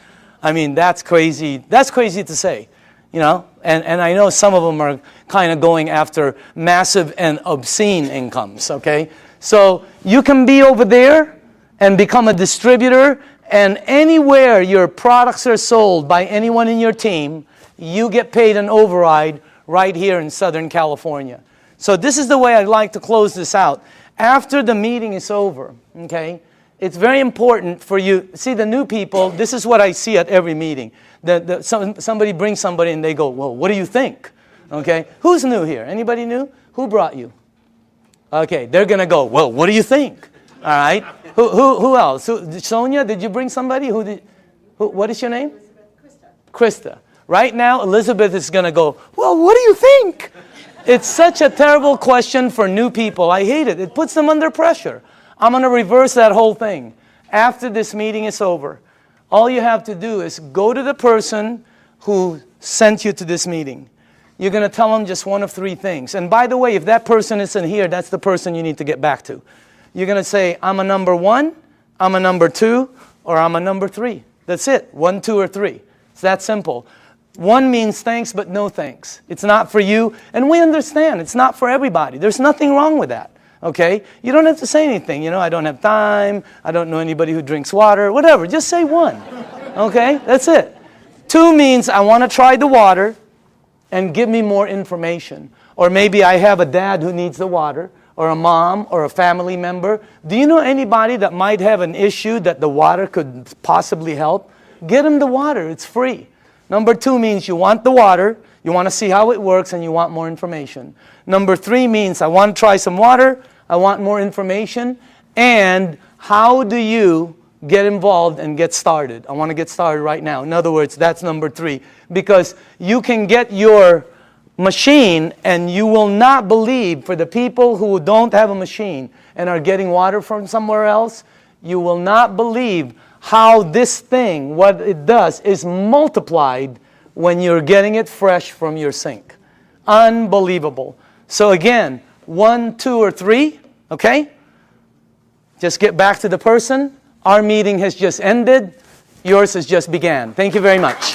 I mean, that's crazy. That's crazy to say, you know? And I know some of them are kind of going after massive and obscene incomes, okay? So you can be over there and become a distributor, and anywhere your products are sold by anyone in your team, you get paid an override right here in Southern California. So this is the way I'd like to close this out. After the meeting is over, okay, it's very important for you. See, the new people, this is what I see at every meeting. Somebody brings somebody and they go, well, what do you think? Okay, who's new here? Anybody new? Who brought you? Okay, they're going to go, well, what do you think? All right. Who else? Sonia, did you bring somebody? What is your name? Krista. Right now, Elizabeth is going to go, well, what do you think? It's such a terrible question for new people. I hate it. It puts them under pressure. I'm going to reverse that whole thing. After this meeting is over, all you have to do is go to the person who sent you to this meeting. You're going to tell them just one of 3 things. And by the way, if that person isn't here, that's the person you need to get back to. You're going to say, I'm a number 1, I'm a number 2, or I'm a number 3. That's it. 1, 2, or 3. It's that simple. 1 means thanks, but no thanks. It's not for you. And we understand. It's not for everybody. There's nothing wrong with that. Okay? You don't have to say anything. You know, I don't have time. I don't know anybody who drinks water. Whatever. Just say 1. Okay? That's it. 2 means I want to try the water and give me more information. Or maybe I have a dad who needs the water, or a mom, or a family member. Do you know anybody that might have an issue that the water could possibly help? Get them the water. It's free. Number 2 means you want the water, you want to see how it works, and you want more information. Number 3 means I want to try some water, I want more information, and how do you get involved and get started? I want to get started right now. In other words, that's number 3. Because you can get your machine, and you will not believe, for the people who don't have a machine and are getting water from somewhere else, you will not believe how this thing, what it does, is multiplied when you're getting it fresh from your sink. Unbelievable. So again, 1, 2, or 3, okay? Just get back to the person. Our meeting has just ended. Yours has just began. Thank you very much.